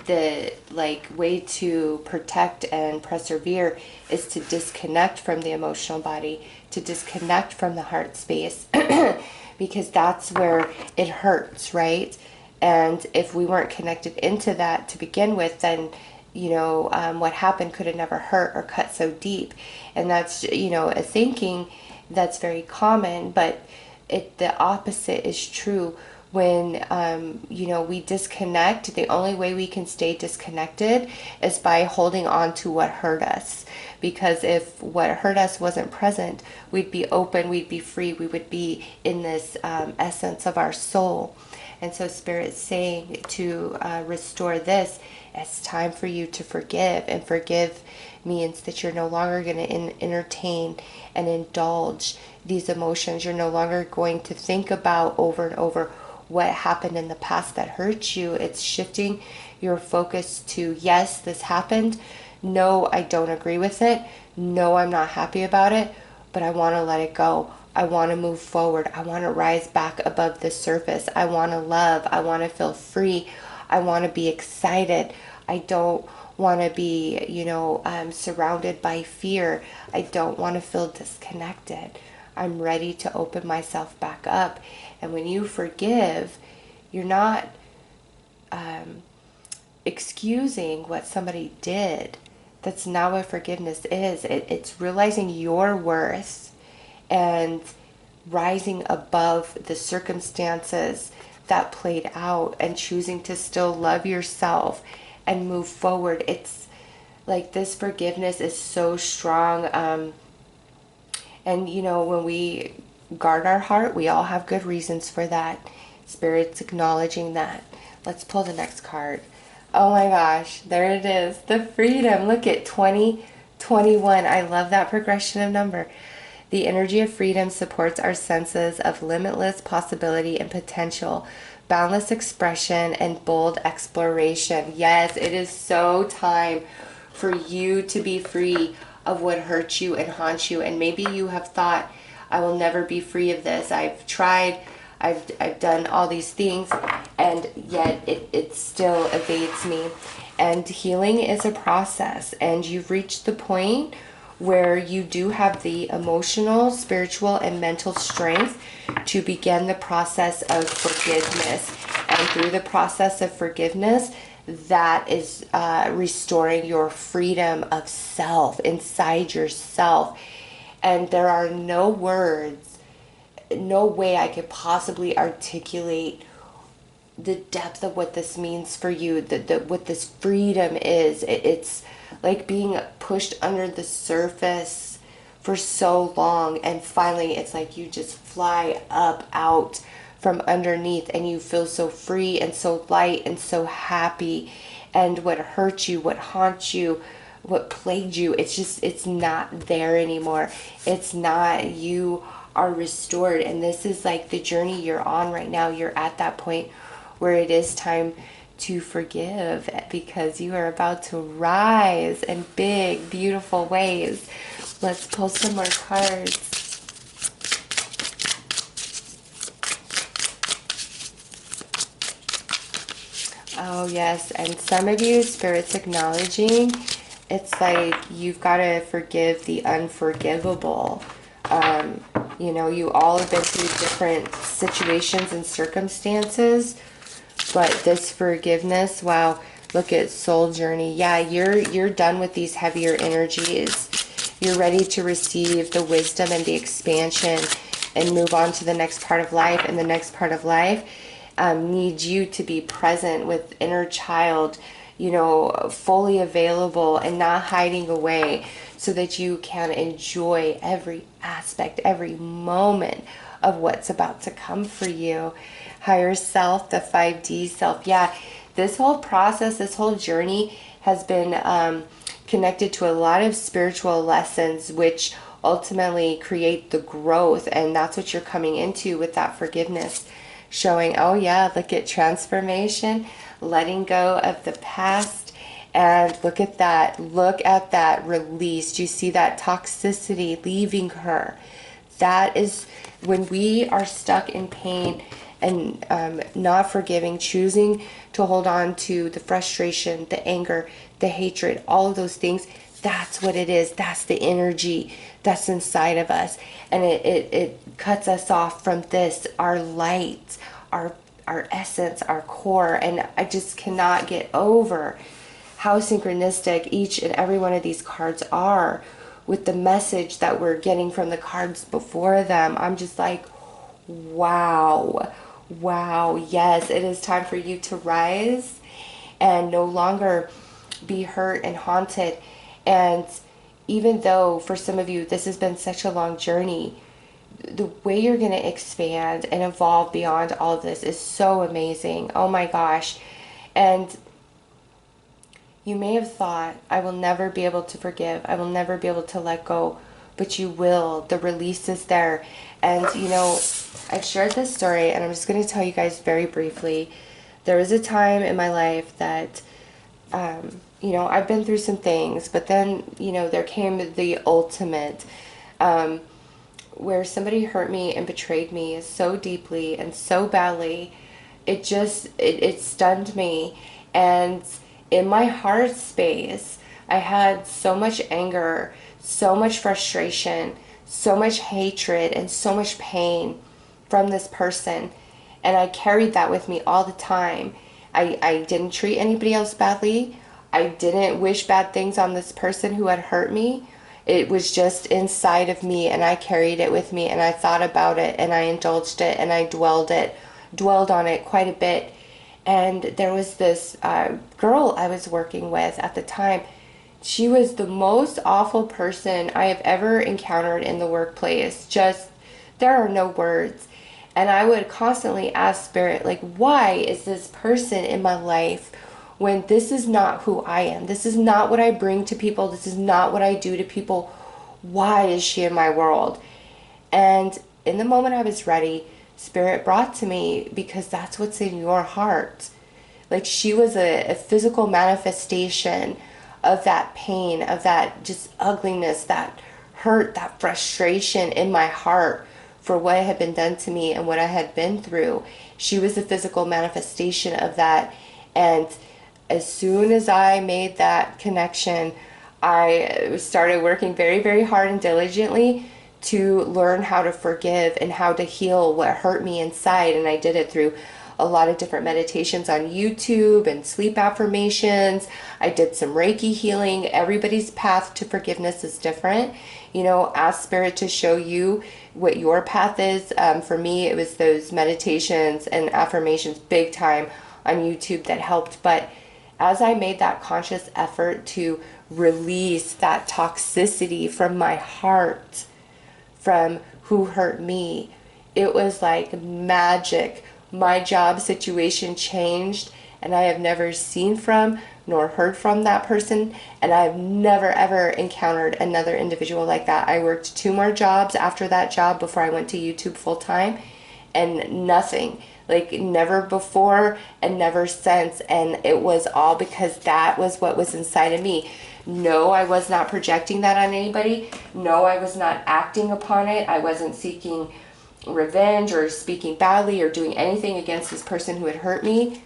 [SPEAKER 1] the like way to protect and persevere is to disconnect from the emotional body, to disconnect from the heart space, because that's where it hurts, right? And if we weren't connected into that to begin with, then what happened could have never hurt or cut so deep. And that's a thinking that's very common, but the opposite is true. When we disconnect, the only way we can stay disconnected is by holding on to what hurt us. Because if what hurt us wasn't present, we'd be open, we'd be free, we would be in this essence of our soul. And so Spirit's saying to restore this, it's time for you to forgive. And forgive means that you're no longer going to entertain and indulge these emotions. You're no longer going to think about over and over what happened in the past that hurt you. It's shifting your focus to, yes, this happened. No, I don't agree with it. No, I'm not happy about it, but I want to let it go. I want to move forward. I want to rise back above the surface. I want to love. I want to feel free. I want to be excited. I don't want to be, surrounded by fear. I don't want to feel disconnected. I'm ready to open myself back up. And when you forgive, you're not excusing what somebody did. That's not what forgiveness is. It's realizing your worth and rising above the circumstances that played out and choosing to still love yourself and move forward. It's like this forgiveness is so strong. And when we guard our heart, we all have good reasons for that. Spirit's acknowledging that. Let's pull the next card. Oh my gosh, there it is. The freedom. Look at 2021. I love that progression of number. The energy of freedom supports our senses of limitless possibility and potential, boundless expression, and bold exploration. Yes, it is so time for you to be free of what hurts you and haunts you. And maybe you have thought, I will never be free of this. I've tried, I've done all these things, and yet it still evades me. And healing is a process, and you've reached the point where you do have the emotional, spiritual, and mental strength to begin the process of forgiveness. And through the process of forgiveness, that is restoring your freedom of self inside yourself. And there are no words, no way I could possibly articulate the depth of what this means for you, what this freedom is. It's like being pushed under the surface for so long, and finally it's like you just fly up out from underneath, and you feel so free and so light and so happy. And what hurt you, what haunts you, what plagued you, it's not there anymore. It's not. You are restored, and this is like the journey you're on right now. You're at that point where it is time to forgive, because you are about to rise in big, beautiful ways. Let's pull some more cards. Oh yes, and some of you, Spirit's acknowledging, it's like you've got to forgive the unforgivable. You all have been through different situations and circumstances, but this forgiveness, wow, look at soul journey. Yeah, you're done with these heavier energies. You're ready to receive the wisdom and the expansion and move on to the next part of life. And the next part of life needs you to be present with inner child, fully available and not hiding away, so that you can enjoy every aspect, every moment of what's about to come for you. Higher self, the 5D self. Yeah, this whole process, this whole journey has been connected to a lot of spiritual lessons, which ultimately create the growth. And that's what you're coming into with that forgiveness. Showing, oh yeah, look at transformation, letting go of the past. And look at that release. Do you see that toxicity leaving her? That is when we are stuck in pain and not forgiving, choosing to hold on to the frustration, the anger, the hatred, all of those things. That's what it is. That's the energy that's inside of us. And it cuts us off from this, our light, our essence, our core. And I just cannot get over how synchronistic each and every one of these cards are with the message that we're getting from the cards before them. I'm just like, wow, yes, it is time for you to rise and no longer be hurt and haunted. And even though for some of you this has been such a long journey, the way you're going to expand and evolve beyond all of this is so amazing. Oh my gosh. And you may have thought, I will never be able to forgive. I will never be able to let go. But you will. The release is there. And, I've shared this story, and I'm just going to tell you guys very briefly. There was a time in my life that, I've been through some things. But then, there came the ultimate. where somebody hurt me and betrayed me so deeply and so badly. It stunned me. And in my heart space, I had so much anger, so much frustration, so much hatred, and so much pain from this person. And I carried that with me all the time. I didn't treat anybody else badly. I didn't wish bad things on this person who had hurt me. It was just inside of me, and I carried it with me, and I thought about it, and I indulged it, and I dwelled on it quite a bit. And there was this girl I was working with at the time. She was the most awful person I have ever encountered in the workplace. Just, there are no words. And I would constantly ask Spirit, like, why is this person in my life when this is not who I am? This is not what I bring to people. This is not what I do to people. Why is she in my world? And in the moment I was ready, Spirit brought to me, because that's what's in your heart. Like, she was a physical manifestation of that pain, of that just ugliness, that hurt, that frustration in my heart for what had been done to me and what I had been through. She was a physical manifestation of that. And as soon as I made that connection, I started working very, very hard and diligently to learn how to forgive and how to heal what hurt me inside. And I did it through a lot of different meditations on YouTube and sleep affirmations. I did some Reiki healing. Everybody's path to forgiveness is different. You know, ask Spirit to show you what your path is. For me, it was those meditations and affirmations big time on YouTube that helped. But as I made that conscious effort to release that toxicity from my heart, from who hurt me, it was like magic. My job situation changed, and I have never seen from nor heard from that person, and I have never ever encountered another individual like that. I worked 2 more jobs after that job before I went to YouTube full time, and nothing, like never before and never since. And it was all because that was what was inside of me. No, I was not projecting that on anybody. No, I was not acting upon it. I wasn't seeking revenge or speaking badly or doing anything against this person who had hurt me.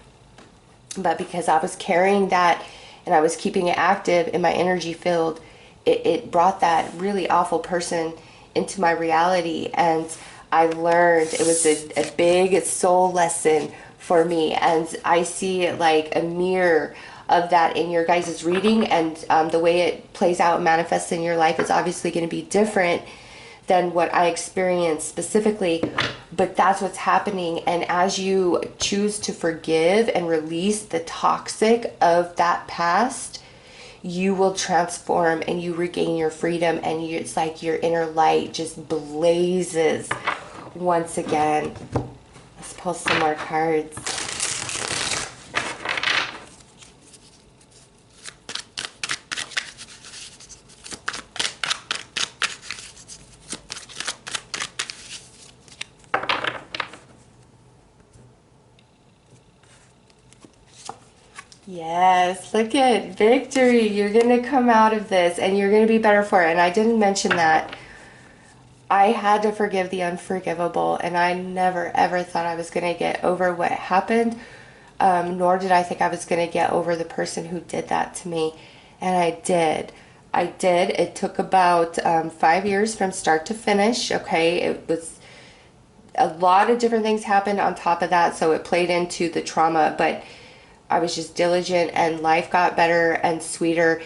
[SPEAKER 1] But because I was carrying that and I was keeping it active in my energy field, it brought that really awful person into my reality. And I learned, it was a big soul lesson for me. And I see it like a mirror of that in your guys' reading. And the way it plays out and manifests in your life is obviously going to be different than what I experienced specifically, but that's what's happening. And as you choose to forgive and release the toxic of that past, you will transform and you regain your freedom, and it's like your inner light just blazes once again. Let's pull some more cards. Yes, look at victory. You're going to come out of this and you're going to be better for it. And I didn't mention that. I had to forgive the unforgivable, and I never ever thought I was going to get over what happened, nor did I think I was going to get over the person who did that to me. And I did. It took about 5 years from start to finish. Okay, it was a lot of different things happened on top of that, so it played into the trauma, but I was just diligent, and life got better and sweeter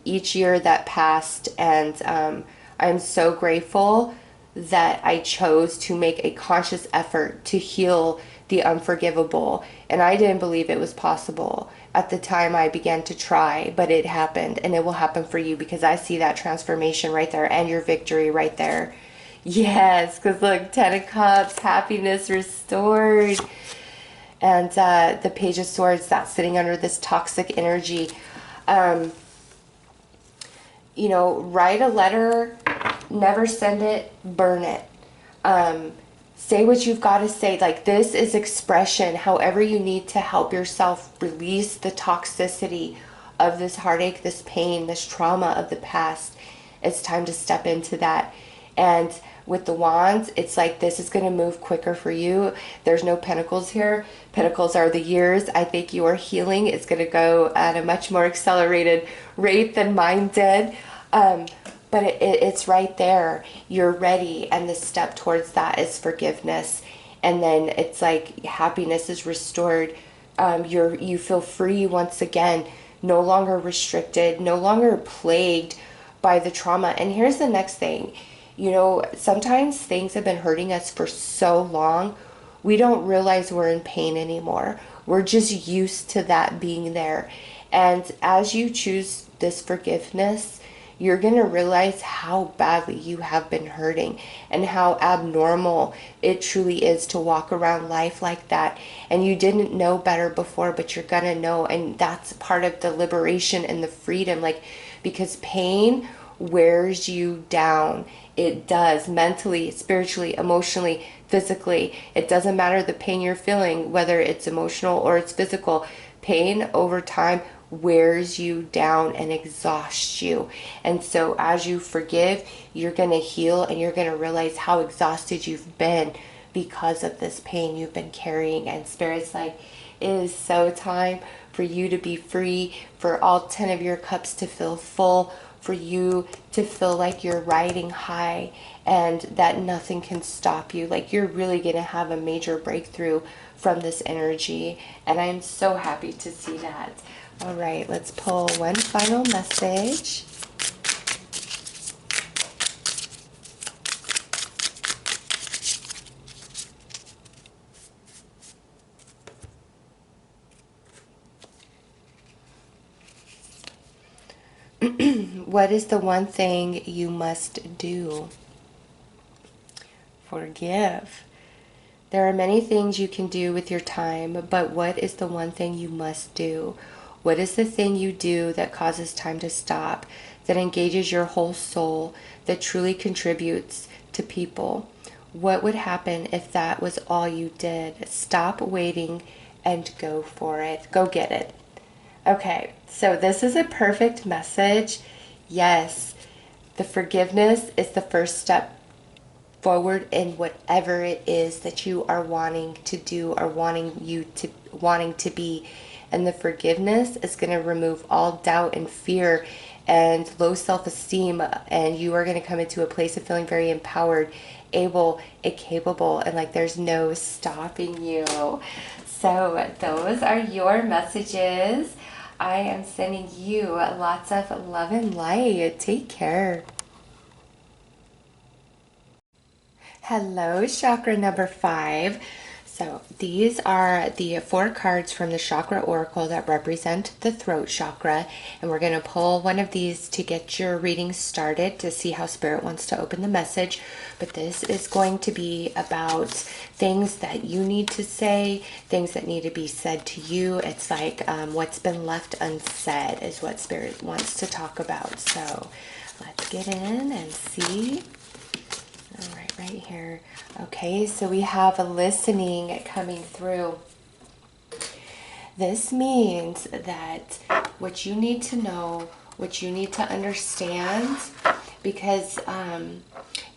[SPEAKER 1] each year that passed. And I'm so grateful that I chose to make a conscious effort to heal the unforgivable. And I didn't believe it was possible. At the time I began to try, but it happened, and it will happen for you, because I see that transformation right there and your victory right there. Yes, because look, 10 of Cups, happiness restored. And the Page of Swords, that's sitting under this toxic energy. You know, write a letter, never send it, burn it. Say what you've got to say. Like, this is expression, however you need to help yourself release the toxicity of this heartache, this pain, this trauma of the past. It's time to step into that. And with the wands, it's like this is going to move quicker for you. There's no pentacles here. Pentacles are the years. I think your healing is going to go at a much more accelerated rate than mine did. But it's right there. You're ready. And the step towards that is forgiveness. And then it's like happiness is restored. You feel free once again, no longer restricted, no longer plagued by the trauma. And here's the next thing. You know, sometimes things have been hurting us for so long, we don't realize we're in pain anymore. We're just used to that being there. And as you choose this forgiveness, you're going to realize how badly you have been hurting and how abnormal it truly is to walk around life like that. And you didn't know better before, but you're going to know. And that's part of the liberation and the freedom, like, because pain wears you down. It does, mentally, spiritually, emotionally, physically. It doesn't matter the pain you're feeling, whether it's emotional or it's physical. Pain over time wears you down and exhausts you. And so as you forgive, you're going to heal, and you're going to realize how exhausted you've been because of this pain you've been carrying. And Spirit's like, it is so time for you to be free, for all 10 of your cups to fill full, for you to feel like you're riding high and that nothing can stop you. Like, you're really going to have a major breakthrough from this energy. And I'm so happy to see that. All right, let's pull one final message. What is the one thing you must do? Forgive. There are many things you can do with your time, but what is the one thing you must do? What is the thing you do that causes time to stop, that engages your whole soul, that truly contributes to people? What would happen if that was all you did? Stop waiting and go for it. Go get it. Okay, so this is a perfect message. Yes, the forgiveness is the first step forward in whatever it is that you are wanting to do or wanting to be. And the forgiveness is going to remove all doubt and fear and low self-esteem, and you are going to come into a place of feeling very empowered, able, and capable, and like there's no stopping you. So those are your messages. I am sending you lots of love and light. Take care. Hello, chakra number 5. So these are the 4 cards from the Chakra Oracle that represent the Throat Chakra. And we're going to pull one of these to get your reading started to see how Spirit wants to open the message. But this is going to be about things that you need to say, things that need to be said to you. It's like what's been left unsaid is what Spirit wants to talk about. So let's get in and see. All right, right here. Okay, so we have a listening coming through. This means that what you need to know, what you need to understand, because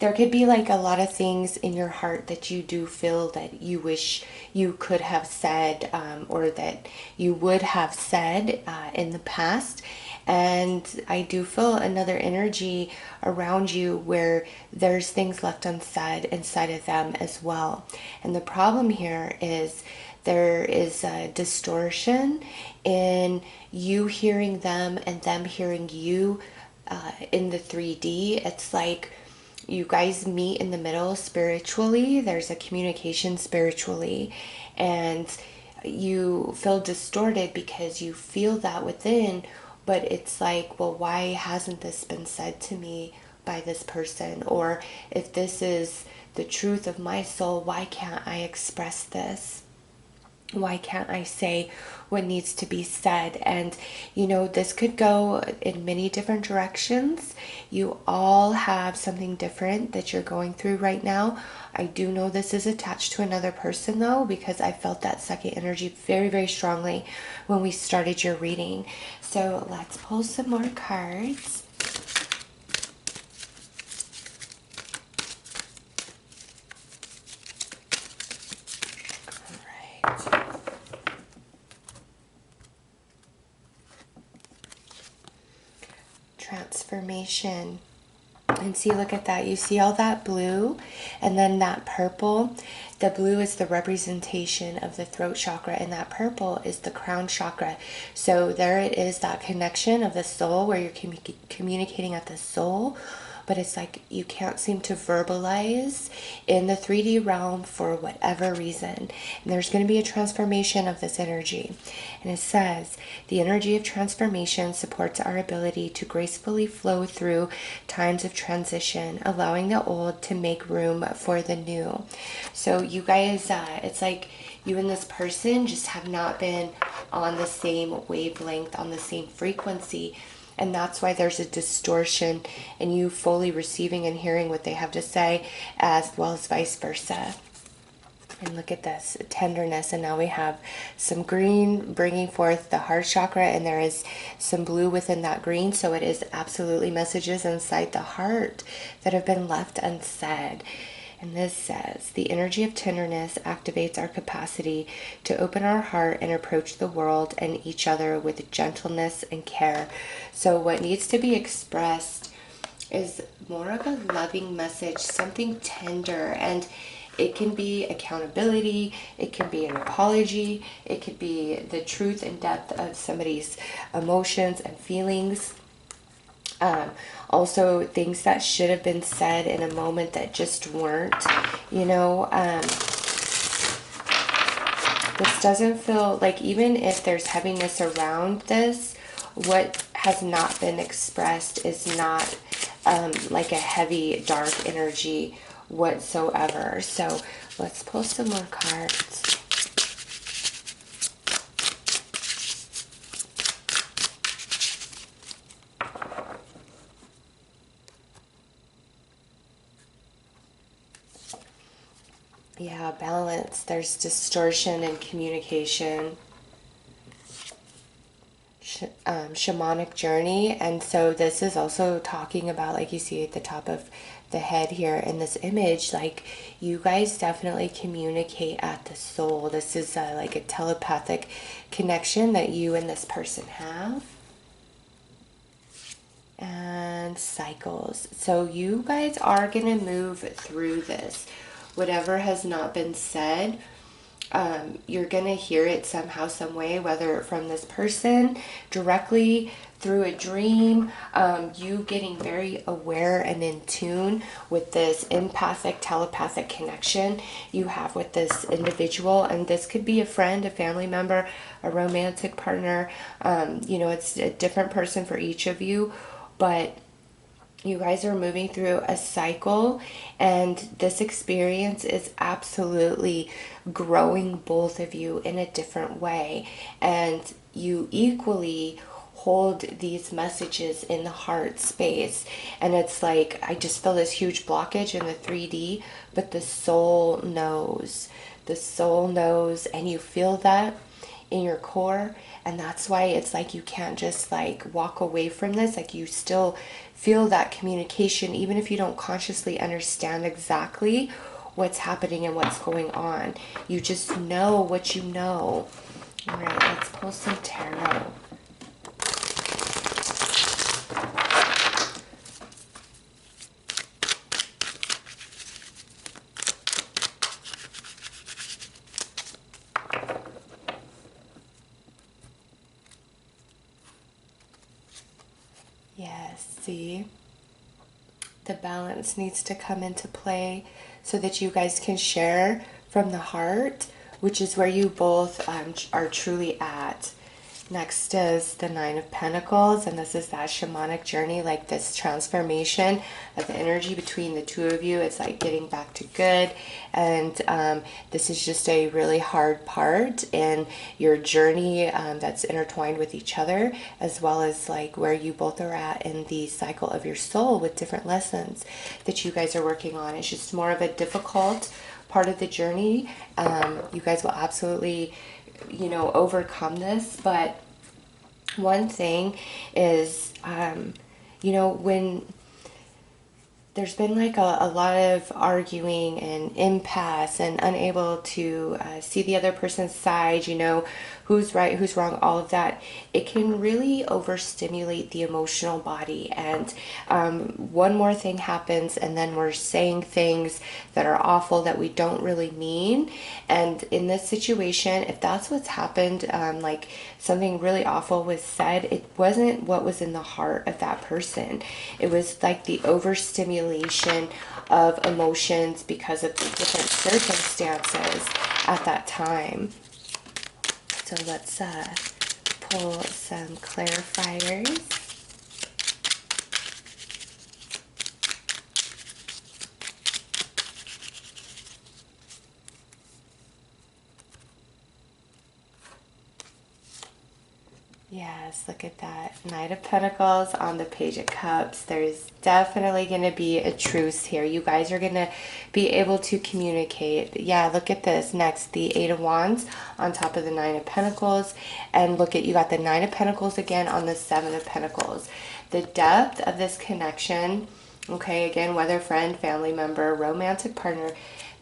[SPEAKER 1] there could be like a lot of things in your heart that you do feel that you wish you could have said or that you would have said in the past. And I do feel another energy around you where there's things left unsaid inside of them as well. And the problem here is there is a distortion in you hearing them and them hearing you in the 3D. It's like you guys meet in the middle spiritually. There's a communication spiritually, and you feel distorted because you feel that within. But it's like, well, why hasn't this been said to me by this person? Or if this is the truth of my soul, why can't I express this? Why can't I say what needs to be said? And, you know, this could go in many different directions. You all have something different that you're going through right now. I do know this is attached to another person, though, because I felt that second energy very, very strongly when we started your reading. So let's pull some more cards. transformation. And see, look at that. You see all that blue and then that purple. The blue is the representation of the throat chakra, and that purple is the crown chakra. So there it is, that connection of the soul where you're communicating at the soul. But it's like you can't seem to verbalize in the 3D realm for whatever reason. And there's going to be a transformation of this energy. And it says, the energy of transformation supports our ability to gracefully flow through times of transition, allowing the old to make room for the new. So you guys, it's like you and this person just have not been on the same wavelength, on the same frequency. And that's why there's a distortion in you fully receiving and hearing what they have to say, as well as vice versa. And look at this, tenderness. And now we have some green bringing forth the heart chakra, and there is some blue within that green. So it is absolutely messages inside the heart that have been left unsaid. And this says, the energy of tenderness activates our capacity to open our heart and approach the world and each other with gentleness and care. So what needs to be expressed is more of a loving message, something tender. And it can be accountability, it can be an apology, it could be the truth and depth of somebody's emotions and feelings. Also things that should have been said in a moment that just weren't, you know. This doesn't feel like, even if there's heaviness around this, what has not been expressed is not like a heavy, dark energy whatsoever. So let's pull some more cards. Yeah, balance. There's distortion in communication. Shamanic journey. And so this is also talking about, like you see at the top of the head here in this image, like you guys definitely communicate at the soul. This is like a telepathic connection that you and this person have. And cycles. So you guys are going to move through this. Whatever has not been said, you're going to hear it somehow, some way, whether from this person, directly through a dream, you getting very aware and in tune with this empathic, telepathic connection you have with this individual. And this could be a friend, a family member, a romantic partner. You know, it's a different person for each of you, but you guys are moving through a cycle, and this experience is absolutely growing both of you in a different way. And you equally hold these messages in the heart space. And it's like, I just feel this huge blockage in the 3D, but the soul knows. The soul knows, and you feel that in your core. And that's why it's like you can't just like walk away from this. Like you still feel that communication, even if you don't consciously understand exactly what's happening and what's going on. You just know what you know. All right, let's pull some tarot. Yes, see? The balance needs to come into play so that you guys can share from the heart, which is where you both are truly at. Next is the Nine of Pentacles, and this is that shamanic journey, like this transformation of the energy between the two of you. It's like getting back to good, and this is just a really hard part in your journey that's intertwined with each other, as well as like where you both are at in the cycle of your soul with different lessons that you guys are working on. It's just more of a difficult part of the journey. You guys will absolutely, you know, overcome this. But one thing is, you know, when there's been like a lot of arguing and impasse and unable to see the other person's side, who's right, who's wrong, all of that. It can really overstimulate the emotional body. And one more thing happens, and then we're saying things that are awful that we don't really mean. And in this situation, if that's what's happened, like something really awful was said, it wasn't what was in the heart of that person. It was like the overstimulation of emotions because of the different circumstances at that time. So let's pull some clarifiers. Yes, look at that. Knight of Pentacles on the Page of Cups. There's definitely going to be a truce here. You guys are going to be able to communicate. Yeah, look at this. Next, the Eight of Wands on top of the Nine of Pentacles. And look at, you got the Nine of Pentacles again on the Seven of Pentacles. The depth of this connection, okay, again, whether friend, family member, romantic partner,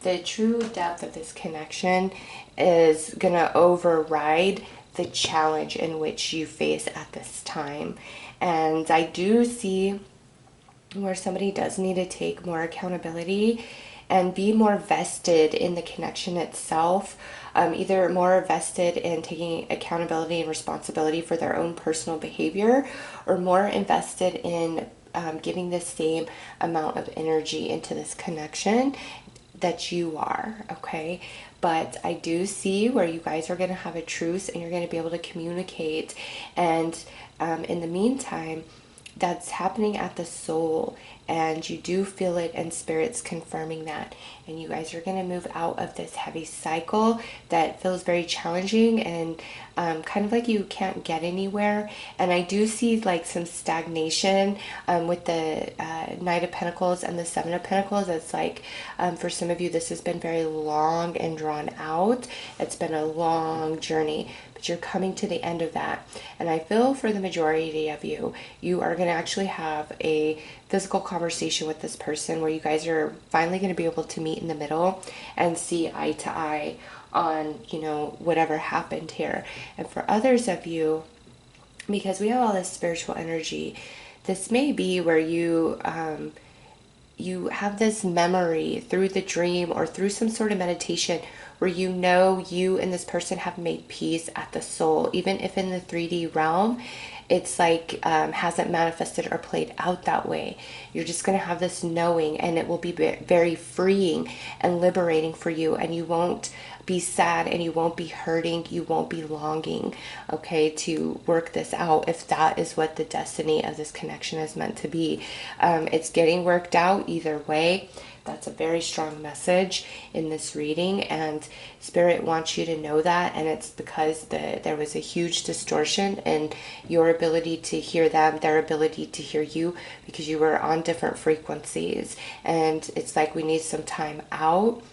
[SPEAKER 1] the true depth of this connection is going to override the challenge in which you face at this time. And I do see where somebody does need to take more accountability and be more vested in the connection itself, either more vested in taking accountability and responsibility for their own personal behavior, or more invested in giving the same amount of energy into this connection that you are, okay? But I do see where you guys are going to have a truce and you're going to be able to communicate. And in the meantime, that's happening at the soul, and you do feel it, and Spirit's confirming that. And you guys are going to move out of this heavy cycle that feels very challenging and kind of like you can't get anywhere. And I do see like some stagnation with the Knight of Pentacles and the Seven of Pentacles. It's like for some of you, this has been very long and drawn out. It's been a long journey, but you're coming to the end of that. And I feel for the majority of you, you are going to actually have a physical conversation with this person where you guys are finally going to be able to meet in the middle and see eye to eye on, whatever happened here. And for others of you, because we have all this spiritual energy, this may be where you have this memory through the dream or through some sort of meditation where you and this person have made peace at the soul, even if in the 3D realm it's like hasn't manifested or played out that way. You're just going to have this knowing, and it will be very freeing and liberating for you, and you won't be sad and you won't be hurting, you won't be longing, okay, to work this out if that is what the destiny of this connection is meant to be. It's getting worked out either way. That's a very strong message in this reading, and Spirit wants you to know that. And it's because there was a huge distortion in your ability to hear them, their ability to hear you, because you were on different frequencies. And it's like we need some time out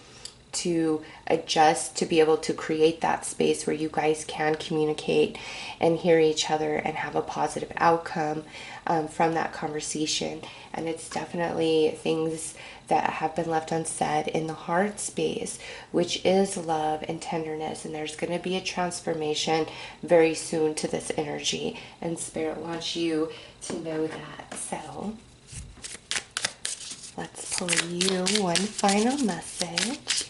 [SPEAKER 1] to adjust, to be able to create that space where you guys can communicate and hear each other and have a positive outcome from that conversation. And it's definitely things that have been left unsaid in the heart space, which is love and tenderness. And there's going to be a transformation very soon to this energy, and Spirit wants you to know that. So let's pull you one final message.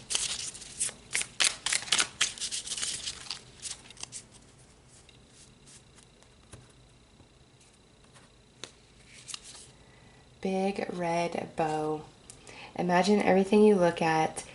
[SPEAKER 1] Big red bow. Imagine everything you look at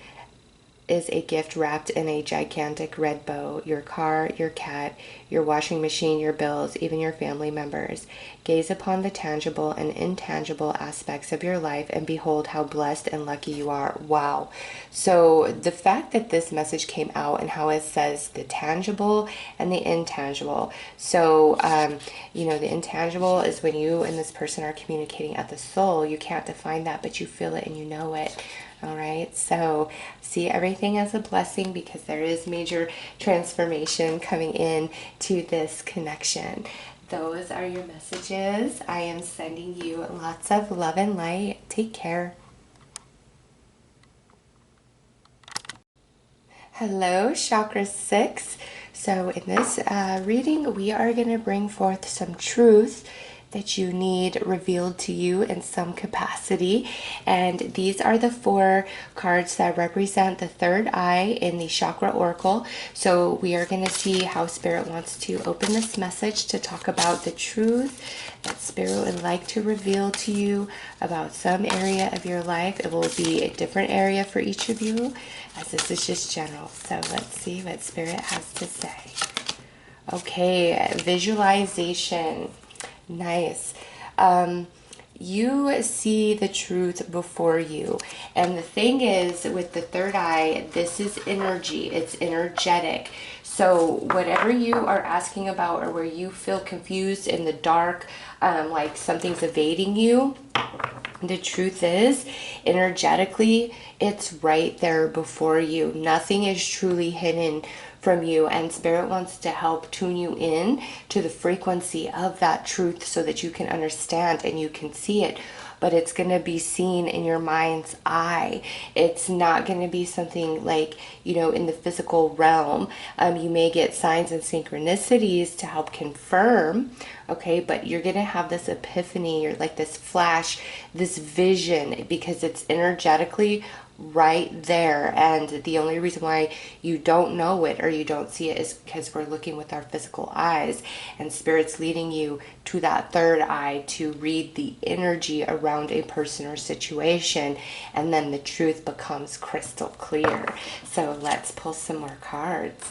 [SPEAKER 1] is a gift wrapped in a gigantic red bow. Your car, your cat, your washing machine, your bills, even your family members. Gaze upon the tangible and intangible aspects of your life and behold how blessed and lucky you are. Wow. So the fact that this message came out and how it says the tangible and the intangible. So, the intangible is when you and this person are communicating at the soul. You can't define that, but you feel it and you know it. All right, so see everything as a blessing, because there is major transformation coming in to this connection. Those are your messages. I am sending you lots of love and light. Take care. Hello, Chakra 6. So in this reading, we are going to bring forth some truth that you need revealed to you in some capacity. And these are the 4 cards that represent the third eye in the Chakra Oracle. So we are going to see how Spirit wants to open this message to talk about the truth that Spirit would like to reveal to you about some area of your life. It will be a different area for each of you, as this is just general. So let's see what Spirit has to say. Okay, visualization. Nice. You see the truth before you. And the thing is, with the third eye, this is energy. It's energetic. So whatever you are asking about, or where you feel confused in the dark, like something's evading you, the truth is, energetically, it's right there before you. Nothing is truly hidden from you, and Spirit wants to help tune you in to the frequency of that truth so that you can understand and you can see it. But it's going to be seen in your mind's eye. It's not going to be something like, you know, in the physical realm. You may get signs and synchronicities to help confirm, okay, but you're going to have this epiphany, or like this flash, this vision, because it's energetically right there. And the only reason why you don't know it or you don't see it is because we're looking with our physical eyes, and Spirit's leading you to that third eye to read the energy around a person or situation, and then the truth becomes crystal clear. So let's pull some more cards.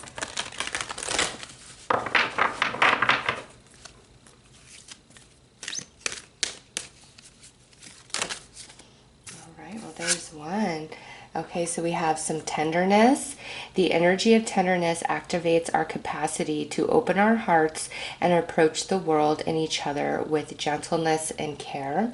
[SPEAKER 1] Well, there's one. Okay, so we have some tenderness. The energy of tenderness activates our capacity to open our hearts and approach the world and each other with gentleness and care.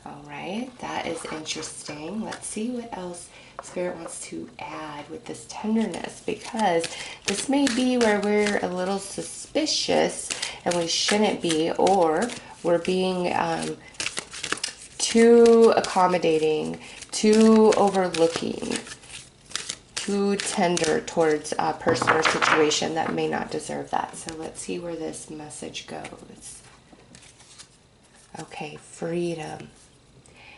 [SPEAKER 1] All right, that is interesting. Let's see what else Spirit wants to add with this tenderness, because this may be where we're a little suspicious and we shouldn't be, or we're being too accommodating, too overlooking, too tender towards a person or situation that may not deserve that. So let's see where this message goes. Okay, freedom.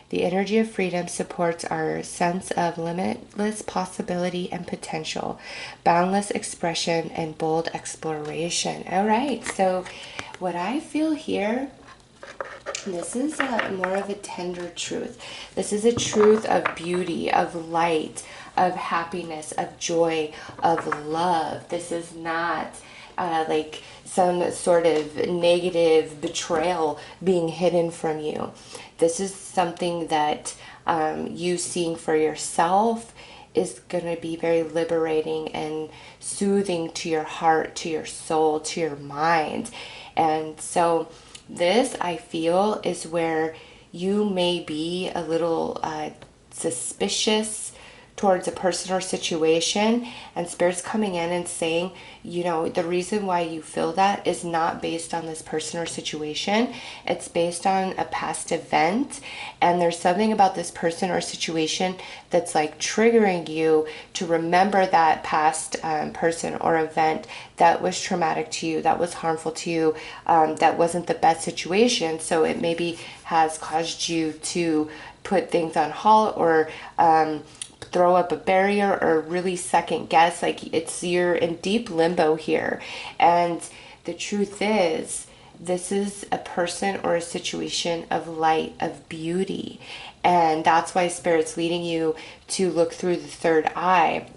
[SPEAKER 1] The energy of freedom supports our sense of limitless possibility and potential, boundless expression, and bold exploration. All right, so what I feel here, this is more of a tender truth. This is a truth of beauty, of light, of happiness, of joy, of love. This is not like some sort of negative betrayal being hidden from you. This is something that you seeing for yourself is going to be very liberating and soothing to your heart, to your soul, to your mind. And so this, I feel, is where you may be a little suspicious towards a person or situation, and Spirit's coming in and saying, you know, the reason why you feel that is not based on this person or situation. It's based on a past event, and there's something about this person or situation that's like triggering you to remember that past person or event that was traumatic to you, that was harmful to you, that wasn't the best situation. So it maybe has caused you to put things on halt, or throw up a barrier, or really second guess. Like you're in deep limbo here. And the truth is, this is a person or a situation of light, of beauty. And that's why Spirit's leading you to look through the third eye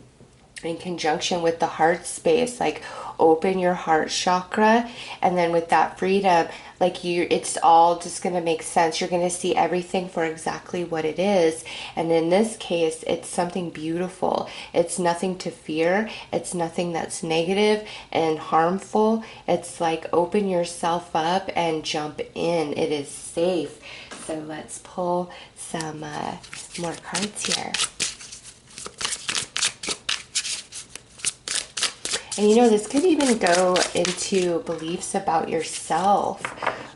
[SPEAKER 1] in conjunction with the heart space. Like open your heart chakra, and then with that freedom, like it's all just going to make sense. You're going to see everything for exactly what it is. And in this case, it's something beautiful. It's nothing to fear. It's nothing that's negative and harmful. It's like open yourself up and jump in. It is safe. So let's pull some more cards here. And this could even go into beliefs about yourself,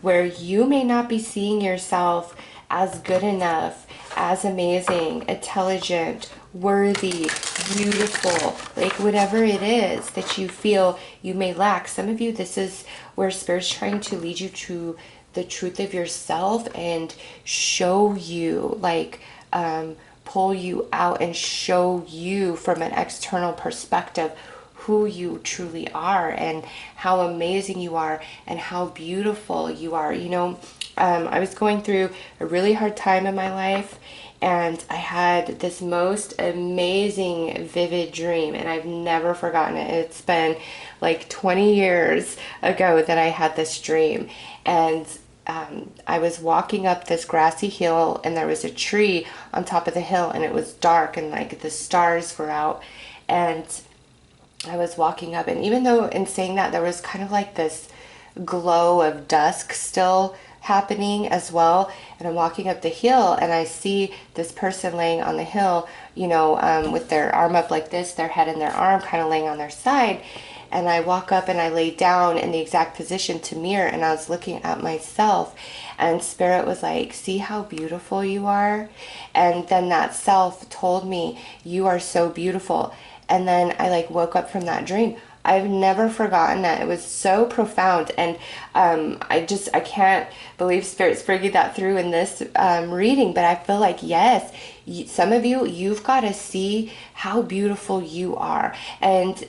[SPEAKER 1] where you may not be seeing yourself as good enough, as amazing, intelligent, worthy, beautiful, like whatever it is that you feel you may lack. Some of you, this is where Spirit's trying to lead you to the truth of yourself and show you, like, pull you out and show you from an external perspective who you truly are and how amazing you are and how beautiful you are. I was going through a really hard time in my life, and I had this most amazing, vivid dream, and I've never forgotten it. It's been like 20 years ago that I had this dream, and I was walking up this grassy hill, and there was a tree on top of the hill, and it was dark, and like the stars were out, and I was walking up, and even though in saying that, there was kind of like this glow of dusk still happening as well, and I'm walking up the hill, and I see this person laying on the hill, with their arm up like this, their head and their arm kind of laying on their side, and I walk up and I lay down in the exact position to mirror, and I was looking at myself, and Spirit was like, see how beautiful you are? And then that self told me, you are so beautiful. And then I like woke up from that dream. I've never forgotten that. It was so profound. And I can't believe Spirit's bringing that through in this reading. But I feel like, yes, some of you, you've got to see how beautiful you are. And,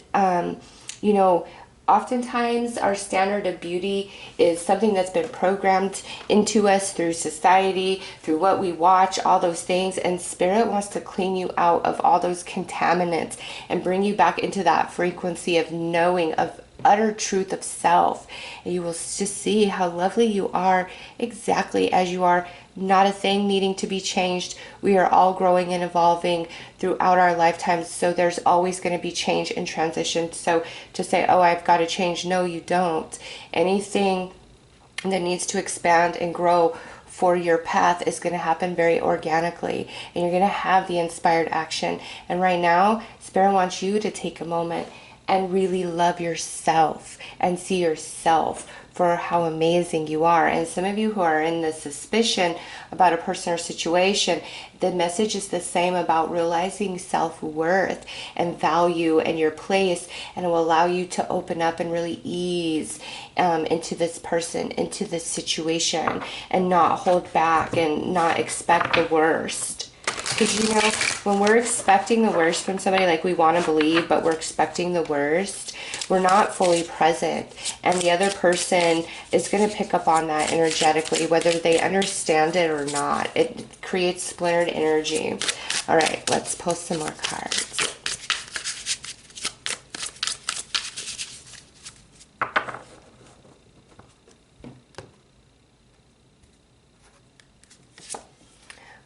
[SPEAKER 1] oftentimes our standard of beauty is something that's been programmed into us through society, through what we watch, all those things. And Spirit wants to clean you out of all those contaminants and bring you back into that frequency of knowing, of utter truth of self. And you will just see how lovely you are exactly as you are. Not a thing needing to be changed. We are all growing and evolving throughout our lifetimes, so there's always going to be change and transition. So to say, oh, I've got to change, no, you don't. Anything that needs to expand and grow for your path is going to happen very organically, and you're going to have the inspired action. And right now, Spirit wants you to take a moment and really love yourself and see yourself for how amazing you are. And some of you who are in the suspicion about a person or situation, the message is the same about realizing self-worth and value and your place, and it will allow you to open up and really ease into this person, into this situation, and not hold back and not expect the worst. Because, when we're expecting the worst from somebody, like we want to believe, but we're expecting the worst, we're not fully present. And the other person is going to pick up on that energetically, whether they understand it or not. It creates splintered energy. All right, let's pull some more cards.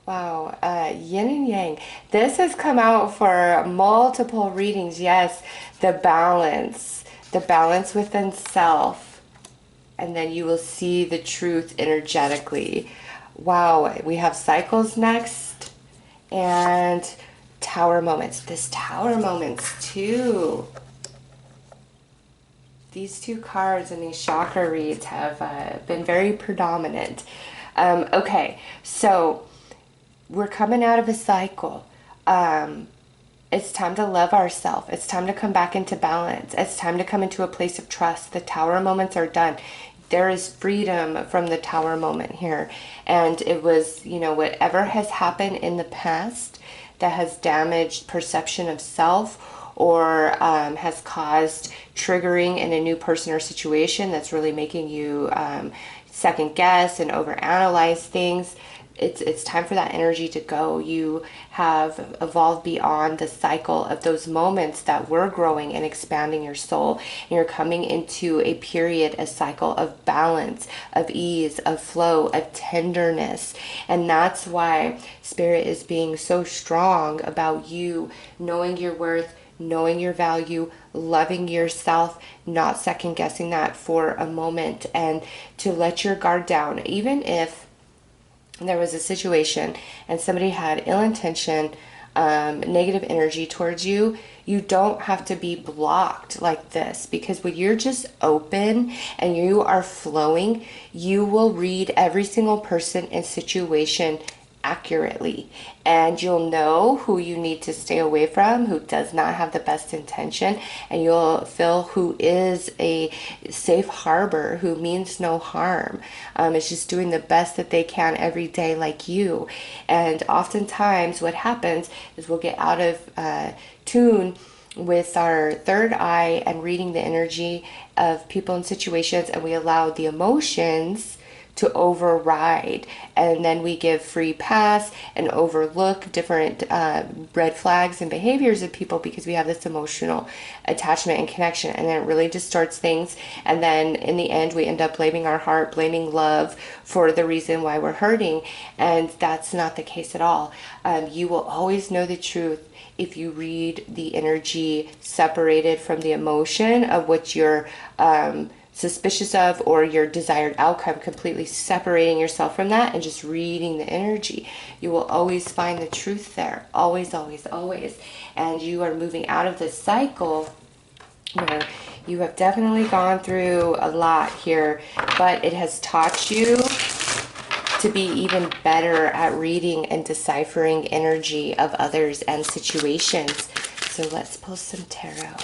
[SPEAKER 1] Wow, yin and yang. This has come out for multiple readings. Yes, the balance within self. And then you will see the truth energetically. Wow, we have cycles next. And tower moments. This tower moments too. These two cards in these chakra reads have been very predominant. Okay, so we're coming out of a cycle. It's time to love ourselves. It's time to come back into balance. It's time to come into a place of trust. The tower moments are done. There is freedom from the tower moment here. And it was, whatever has happened in the past that has damaged perception of self or has caused triggering in a new person or situation that's really making you second guess and overanalyze things. It's time for that energy to go. You have evolved beyond the cycle of those moments that were growing and expanding your soul. And you're coming into a period, a cycle of balance, of ease, of flow, of tenderness. And that's why Spirit is being so strong about you knowing your worth, knowing your value, loving yourself, not second guessing that for a moment, and to let your guard down. Even if there was a situation and somebody had ill intention negative energy towards you, you don't have to be blocked like this, because when you're just open and you are flowing, you will read every single person and situation accurately, and you'll know who you need to stay away from, who does not have the best intention, and you'll feel who is a safe harbor, who means no harm, is just doing the best that they can every day like you. And oftentimes what happens is we'll get out of tune with our third eye and reading the energy of people and situations, and we allow the emotions to override, and then we give free pass and overlook different red flags and behaviors of people because we have this emotional attachment and connection, and then it really distorts things. And then in the end we end up blaming our heart, blaming love for the reason why we're hurting, and that's not the case at all. You will always know the truth if you read the energy separated from the emotion of what you're suspicious of, or your desired outcome, completely separating yourself from that and just reading the energy. You will always find the truth there. Always, always, always. And you are moving out of this cycle where you have definitely gone through a lot here, but it has taught you to be even better at reading and deciphering energy of others and situations. So let's pull some tarot.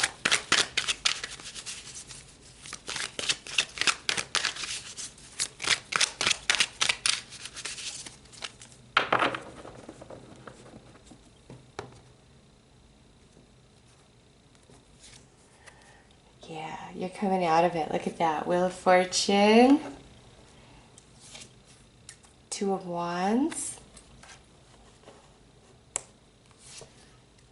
[SPEAKER 1] Yeah, you're coming out of it. Look at that. Wheel of Fortune. Two of Wands.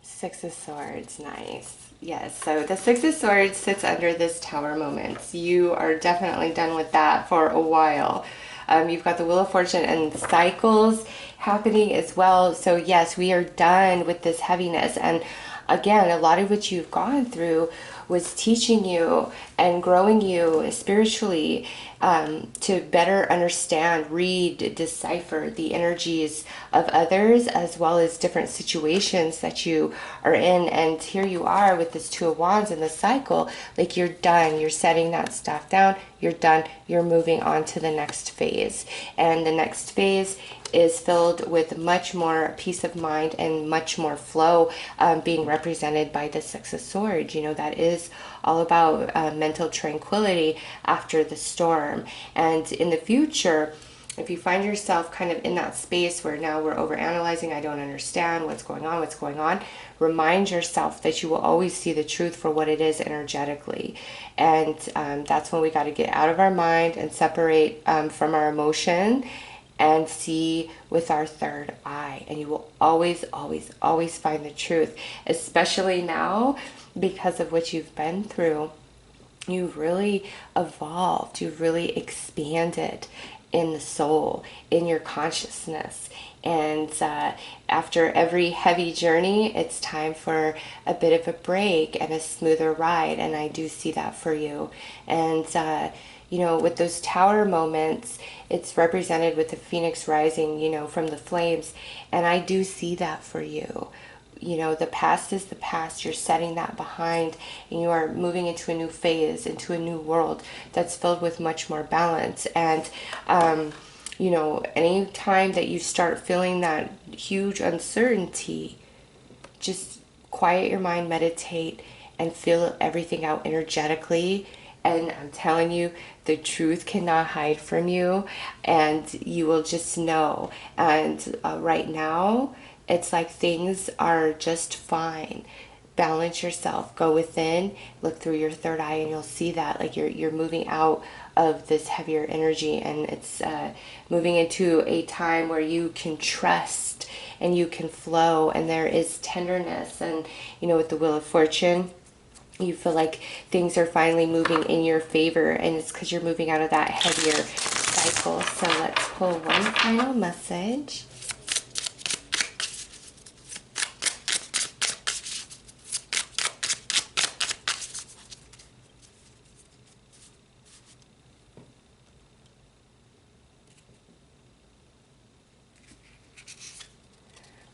[SPEAKER 1] Six of Swords. Nice. Yes, so the Six of Swords sits under this Tower moments. You are definitely done with that for a while. You've got the Wheel of Fortune and cycles happening as well. So yes, we are done with this heaviness. And again, a lot of what you've gone through was teaching you and growing you spiritually, to better understand, read, decipher the energies of others, as well as different situations that you are in. And here you are with this Two of Wands in the cycle. Like, you're done. You're setting that stuff down. You're done. You're moving on to the next phase. And the next phase is filled with much more peace of mind and much more flow, being represented by the Six of Swords. You know, that is all about mental tranquility after the storm. And in the future, if you find yourself kind of in that space where now we're overanalyzing, I don't understand what's going on, remind yourself that you will always see the truth for what it is energetically. And that's when we got to get out of our mind and separate from our emotion and see with our third eye. And you will always, always, always find the truth, especially now because of what you've been through. You've really evolved, you've really expanded in the soul, in your consciousness. And after every heavy journey, it's time for a bit of a break and a smoother ride. And I do see that for you. And you know, with those Tower moments, it's represented with the phoenix rising, you know, from the flames. And I do see that for you. You know, the past is the past. You're setting that behind, and you are moving into a new phase, into a new world that's filled with much more balance. And you know, any time that you start feeling that huge uncertainty, just quiet your mind, meditate, and feel everything out energetically. And I'm telling you, the truth cannot hide from you, and you will just know. And right now, it's like things are just fine. Balance yourself. Go within. Look through your third eye, and you'll see that like you're moving out of this heavier energy, and it's moving into a time where you can trust and you can flow, and there is tenderness. And you know, with the Wheel of Fortune, you feel like things are finally moving in your favor, and it's because you're moving out of that heavier cycle. So let's pull one final message.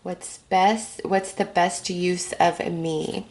[SPEAKER 1] What's the best use of me?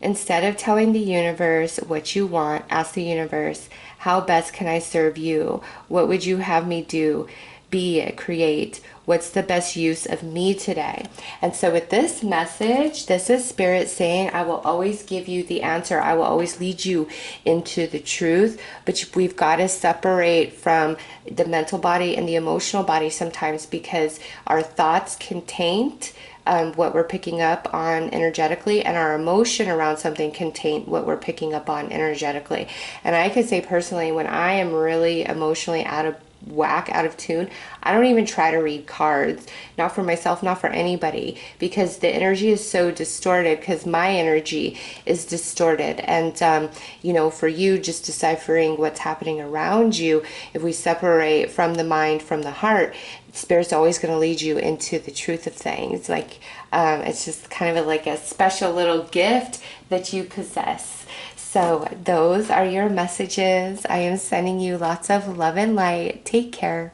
[SPEAKER 1] Instead of telling the universe what you want, ask the universe, how best can I serve you? What would you have me do, be, create? What's the best use of me today? And so with this message, this is Spirit saying, I will always give you the answer. I will always lead you into the truth. But we've got to separate from the mental body and the emotional body sometimes, because our thoughts can taint what we're picking up on energetically, and our emotion around something can taint what we're picking up on energetically. And I could say personally, when I am really emotionally out of whack, out of tune, I don't even try to read cards, not for myself, not for anybody, because the energy is so distorted, because my energy is distorted. And you know, for you, just deciphering what's happening around you, if we separate from the mind, from the heart, Spirit's always going to lead you into the truth of things. Like it's just kind of like a special little gift that you possess. So those are your messages. I am sending you lots of love and light. Take care.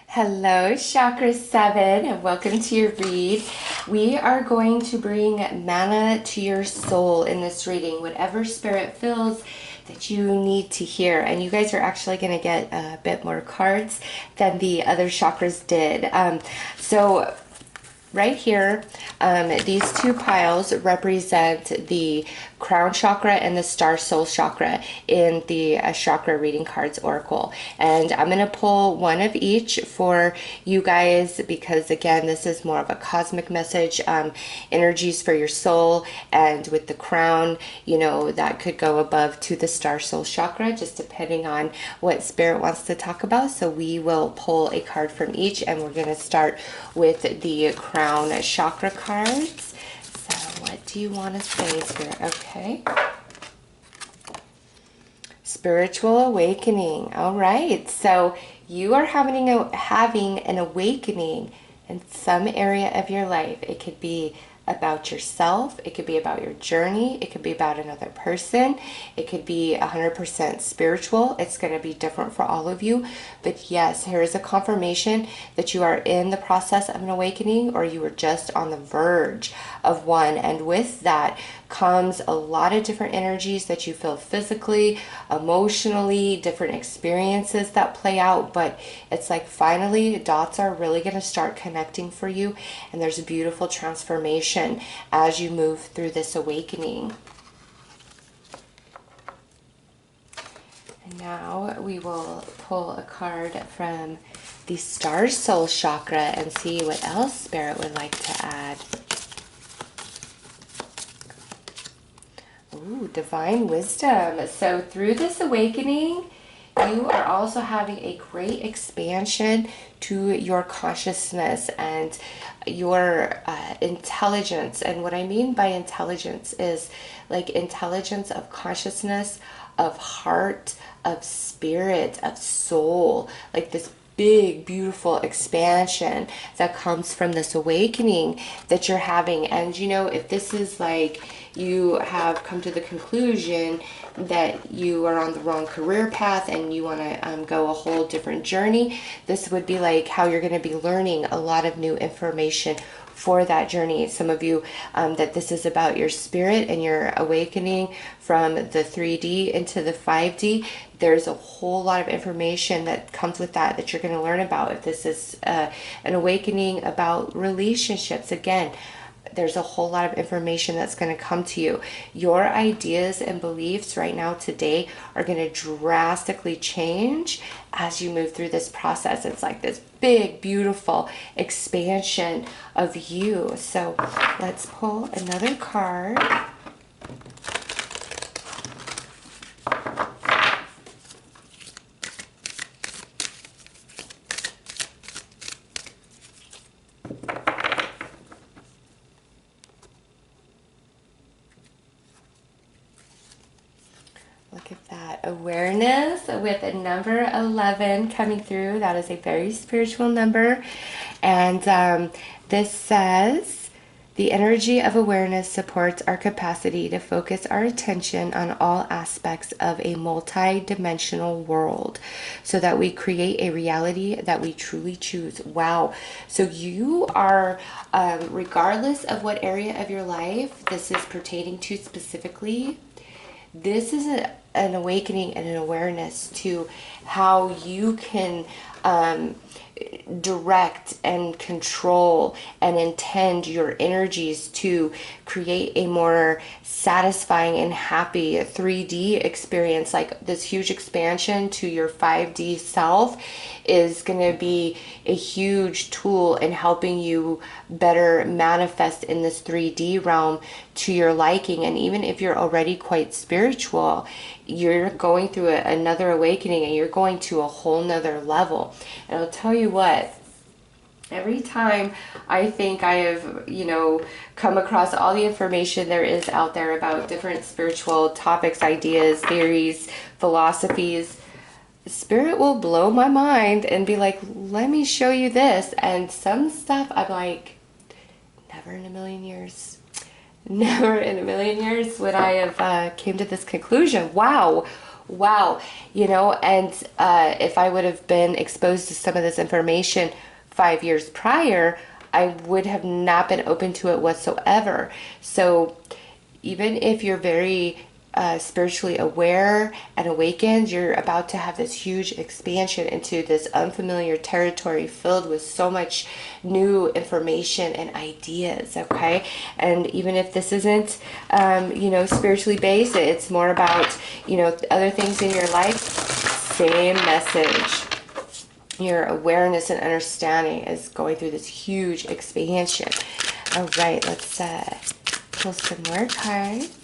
[SPEAKER 1] Hello, Chakra 7, and welcome to your read. We are going to bring mana to your soul in this reading, whatever Spirit feels that you need to hear. And you guys are actually going to get a bit more cards than the other chakras did. So right here, these two piles represent the Crown Chakra and the Star Soul Chakra in the Chakra Reading Cards Oracle. And I'm going to pull one of each for you guys, because again, this is more of a cosmic message, energies for your soul. And with the crown, you know, that could go above to the Star Soul Chakra, just depending on what Spirit wants to talk about. So we will pull a card from each, and we're going to start with the Crown Chakra cards. So what do you want to say, Spirit? Okay. Spiritual awakening. All right. So you are having an awakening in some area of your life. It could be about yourself. It could be about your journey. It could be about another person. It could be 100% spiritual. It's going to be different for all of you. But yes, here is a confirmation that you are in the process of an awakening, or you are just on the verge of one. And with that comes a lot of different energies that you feel physically, emotionally, different experiences that play out. But it's like finally dots are really going to start connecting for you, and there's a beautiful transformation as you move through this awakening. And now we will pull a card from the Star Soul Chakra and see what else Spirit would like to add. Ooh, divine wisdom. So through this awakening, you are also having a great expansion to your consciousness and your intelligence. And what I mean by intelligence is like intelligence of consciousness, of heart, of spirit, of soul, like this big, beautiful expansion that comes from this awakening that you're having. And you know, if this is like you have come to the conclusion that you are on the wrong career path and you want to go a whole different journey, this would be like how you're going to be learning a lot of new information for that journey. Some of you, that this is about your spirit and your awakening from the 3D into the 5D. There's a whole lot of information that comes with that you're going to learn about. If this is an awakening about relationships, again, there's a whole lot of information that's going to come to you. Your ideas and beliefs right now today are going to drastically change as you move through this process. It's like this big, beautiful expansion of you. So let's pull another card. Look at that awareness with a number 11 coming through. That is a very spiritual number. And this says The energy of awareness supports our capacity to focus our attention on all aspects of a multi-dimensional world so that we create a reality that we truly choose. Wow. So you are, regardless of what area of your life this is pertaining to specifically, this is an awakening and an awareness to how you can direct and control and intend your energies to create a more satisfying and happy 3D experience. Like this huge expansion to your 5D self is going to be a huge tool in helping you better manifest in this 3D realm to your liking. And even if you're already quite spiritual, you're going through another awakening and you're going to a whole nother level. And I'll tell you what, every time I think I have, come across all the information there is out there about different spiritual topics, ideas, theories, philosophies, Spirit will blow my mind and be like, let me show you this. And some stuff I'm like, never in a million years. Never in a million years would I have came to this conclusion. Wow. And if I would have been exposed to some of this information 5 years prior, I would have not been open to it whatsoever. So even if you're very spiritually aware and awakened, you're about to have this huge expansion into this unfamiliar territory filled with so much new information and ideas, okay? And even if this isn't, spiritually based, it's more about, other things in your life, same message. Your awareness and understanding is going through this huge expansion. All right, let's pull some more cards.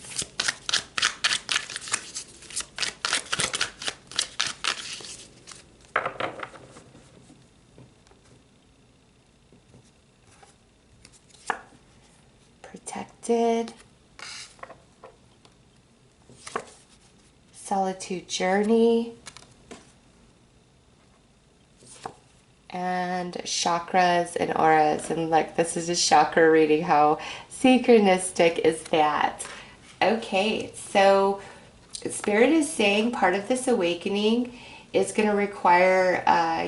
[SPEAKER 1] Protected. Solitude journey. And chakras and auras. And like, this is a chakra reading. How synchronistic is that? Okay, so Spirit is saying part of this awakening is going to require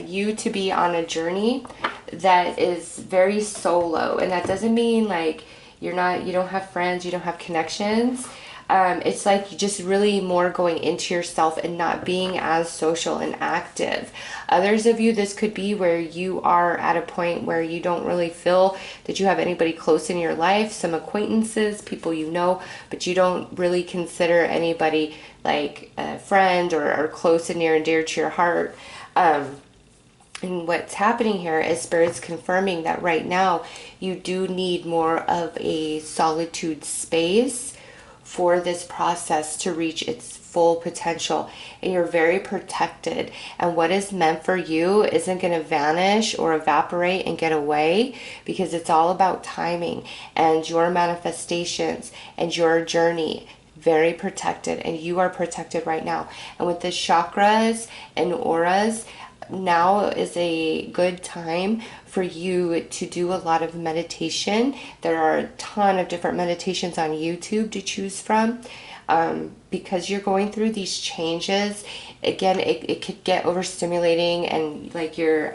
[SPEAKER 1] you to be on a journey that is very solo. And that doesn't mean like you don't have friends, you don't have connections. It's like just really more going into yourself and not being as social and active. Others of you, this could be where you are at a point where you don't really feel that you have anybody close in your life, some acquaintances, people you know, but you don't really consider anybody like a friend or close and near and dear to your heart. And what's happening here is Spirit's confirming that right now you do need more of a solitude space for this process to reach its full potential. And you're very protected. And what is meant for you isn't going to vanish or evaporate and get away, because it's all about timing and your manifestations and your journey. Very protected, and you are protected right now. And with the chakras and auras, now is a good time for you to do a lot of meditation. There are a ton of different meditations on YouTube to choose from, because you're going through these changes. Again, it could get overstimulating, and like your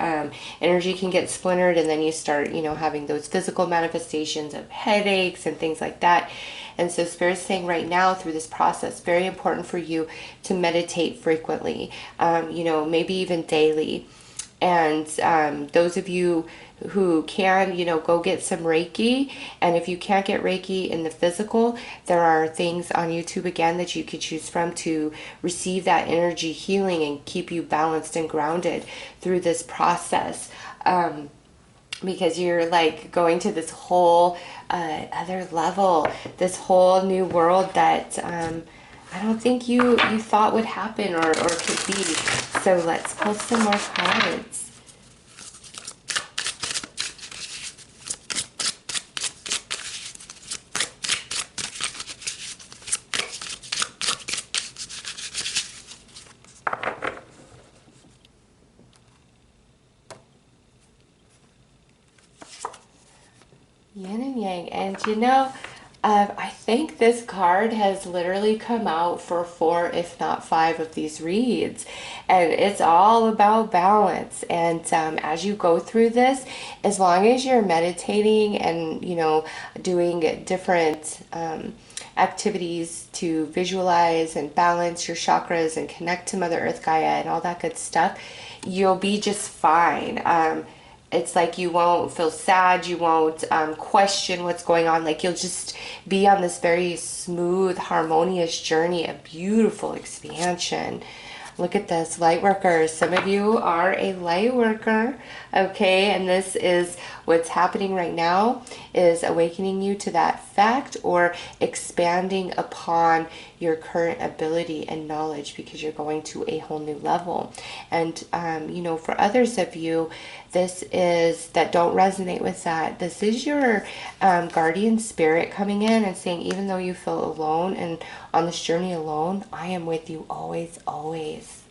[SPEAKER 1] energy can get splintered, and then you start, having those physical manifestations of headaches and things like that. And so Spirit's saying right now through this process, very important for you to meditate frequently, maybe even daily. And those of you who can, go get some Reiki. And if you can't get Reiki in the physical, there are things on YouTube again that you could choose from to receive that energy healing and keep you balanced and grounded through this process. Because you're like going to this whole other level, this whole new world that I don't think you thought would happen or could be. So let's pull some more cards. Yin and yang, and And I think this card has literally come out for 4, if not 5 of these reads. And it's all about balance. And as you go through this, as long as you're meditating and, doing different activities to visualize and balance your chakras and connect to Mother Earth Gaia and all that good stuff, you'll be just fine. It's like you won't feel sad, you won't question what's going on. Like, you'll just be on this very smooth, harmonious journey, a beautiful expansion. Look at this, light workers. Some of you are a light worker, okay? And this is what's happening right now, is awakening you to that fact or expanding upon your current ability and knowledge, because you're going to a whole new level. And, for others of you, this is that don't resonate with that. This is your guardian spirit coming in and saying, even though you feel alone and on this journey alone, I am with you always, always.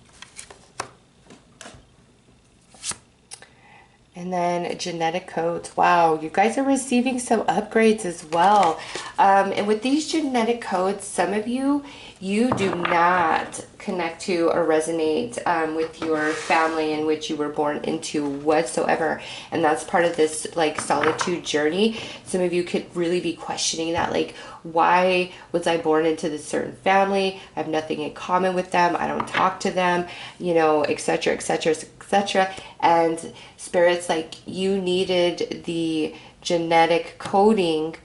[SPEAKER 1] And then genetic codes. Wow, you guys are receiving some upgrades as well. And with these genetic codes, some of you do not connect to or resonate with your family in which you were born into whatsoever. And that's part of this like solitude journey. Some of you could really be questioning that, like, why was I born into this certain family? I have nothing in common with them. I don't talk to them, etc., etc., etc. And Spirit's like, you needed the genetic coding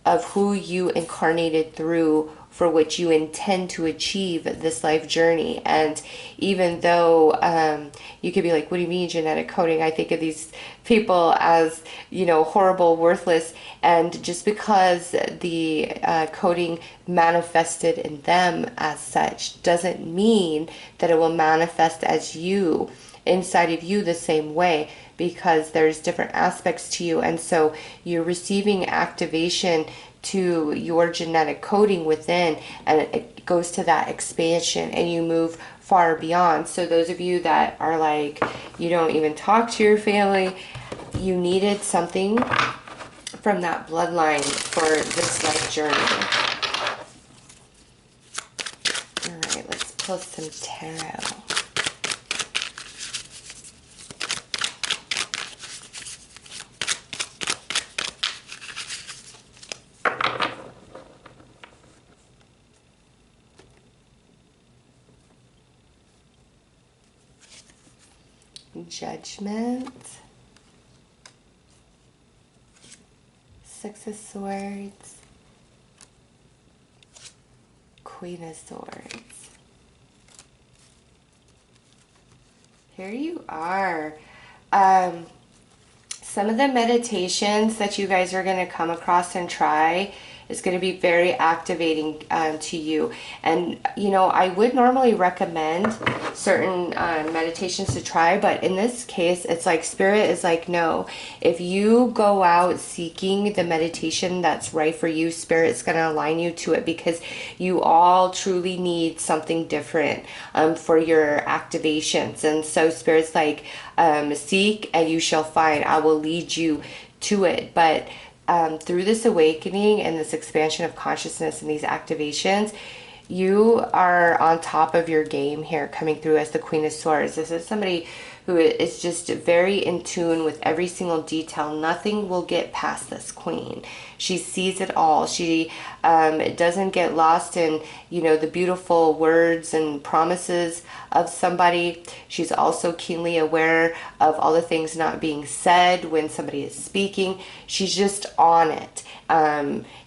[SPEAKER 1] of who you incarnated through, for which you intend to achieve this life journey. And even though you could be like, what do you mean genetic coding? I think of these people as, horrible, worthless. And just because the coding manifested in them as such doesn't mean that it will manifest as you, inside of you, the same way, because there's different aspects to you. And so you're receiving activation to your genetic coding within, and it goes to that expansion, and you move far beyond. So those of you that are like, you don't even talk to your family, you needed something from that bloodline for this life journey. All right, let's pull some tarot. Judgment, Six of Swords, Queen of Swords. Here you are. Some of the meditations that you guys are going to come across and try is going to be very activating to you. And, I would normally recommend certain meditations to try, but in this case, it's like Spirit is like, no, if you go out seeking the meditation that's right for you, Spirit's going to align you to it, because you all truly need something different for your activations. And so Spirit's like, seek and you shall find. I will lead you to it. But through this awakening and this expansion of consciousness and these activations, you are on top of your game here, coming through as the Queen of Swords. This is somebody who is just very in tune with every single detail. Nothing will get past this queen. She sees it all. She doesn't get lost in, the beautiful words and promises of somebody. She's also keenly aware of all the things not being said when somebody is speaking. She's just on it.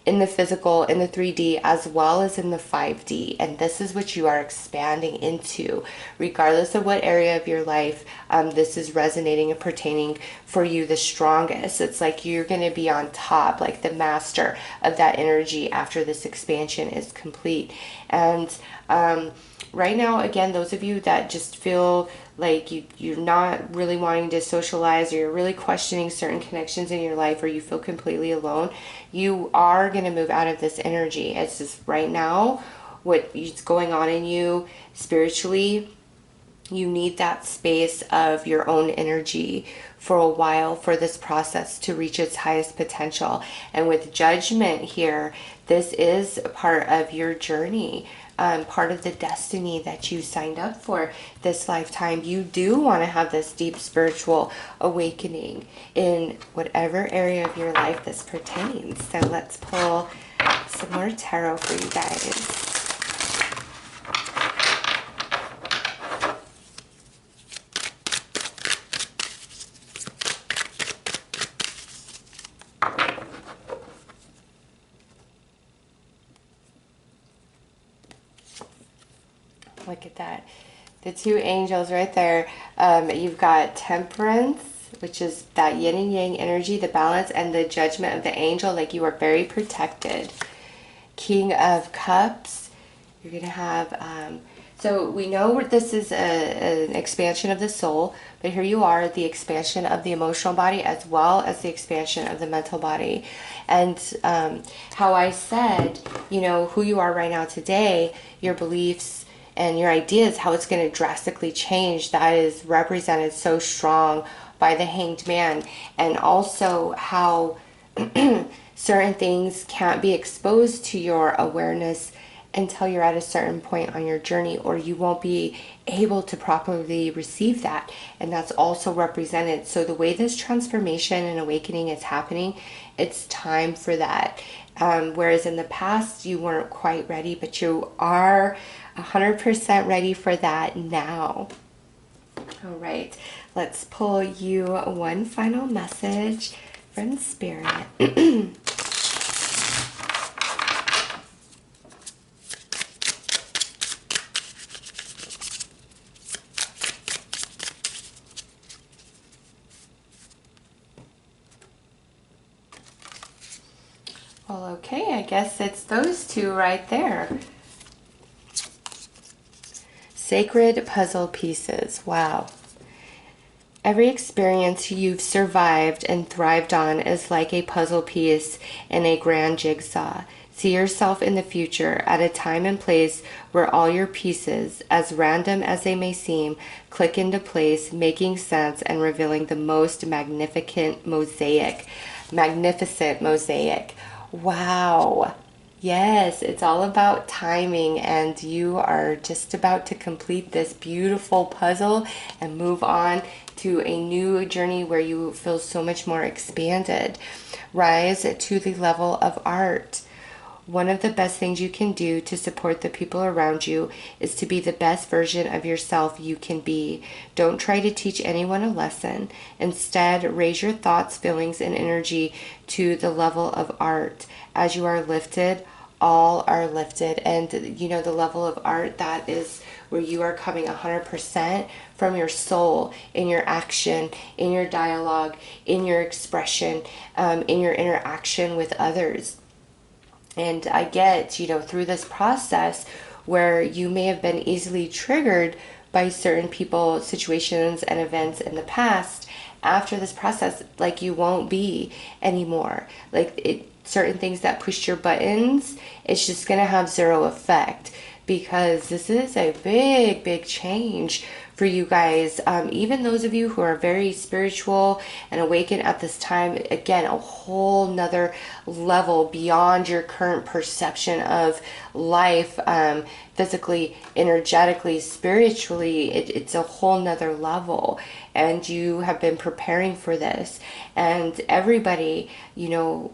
[SPEAKER 1] In the physical, in the 3D, as well as in the 5D. And this is what you are expanding into. Regardless of what area of your life this is resonating and pertaining for you the strongest. It's like you're going to be on top, like the master of that energy after this expansion is complete. And right now, again, those of you that just feel like you're not really wanting to socialize, or you're really questioning certain connections in your life, or you feel completely alone, you are going to move out of this energy. It's just right now what's going on in you spiritually. You need that space of your own energy for a while for this process to reach its highest potential. And with judgment here, this is part of your journey, part of the destiny that you signed up for this lifetime. You do want to have this deep spiritual awakening in whatever area of your life this pertains. So let's pull some more tarot for you guys. Look at that. The two angels right there. You've got Temperance, which is that yin and yang energy, the balance, and the judgment of the angel, like you are very protected. King of Cups. You're going to have... so we know this is an expansion of the soul, but here you are, the expansion of the emotional body as well as the expansion of the mental body. And how I said, you know, who you are right now today, your beliefs, and your ideas, how it's going to drastically change, that is represented so strong by the Hanged Man. And also how certain things can't be exposed to your awareness until you're at a certain point on your journey, or you won't be able to properly receive that. And that's also represented. So the way this transformation and awakening is happening, it's time for that. Whereas in the past, you weren't quite ready, but you are 100% ready for that now. All right, let's pull you one final message from Spirit. Well, okay, I guess it's those two right there. Sacred puzzle pieces. Wow. Every experience you've survived and thrived on is like a puzzle piece in a grand jigsaw. See yourself in the future at a time and place where all your pieces, as random as they may seem, click into place, making sense and revealing the most magnificent mosaic. Magnificent mosaic. Wow. Yes, it's all about timing, and you are just about to complete this beautiful puzzle and move on to a new journey where you feel so much more expanded. Rise to the level of art. One of the best things you can do to support the people around you is to be the best version of yourself you can be. Don't try to teach anyone a lesson. Instead, raise your thoughts, feelings, and energy to the level of art. As you are lifted, all are lifted. And you know, the level of art, that is where you are coming 100% from your soul, in your action, in your dialogue, in your expression, in your interaction with others. And I get, you know, through this process where you may have been easily triggered by certain people, situations, and events in the past, after this process, like, you won't be anymore. Like, certain things that pushed your buttons, it's just going to have zero effect, because this is a big, big change for you guys. Even those of you who are very spiritual and awakened at this time, again, a whole nother level beyond your current perception of life, physically, energetically, spiritually. It's a whole nother level, and you have been preparing for this. And everybody, you know,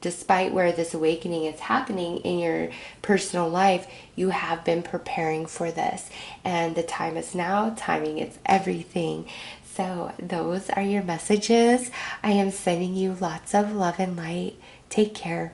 [SPEAKER 1] despite where this awakening is happening in your personal life, you have been preparing for this. And the time is now. Timing is everything. So those are your messages. I am sending you lots of love and light. Take care.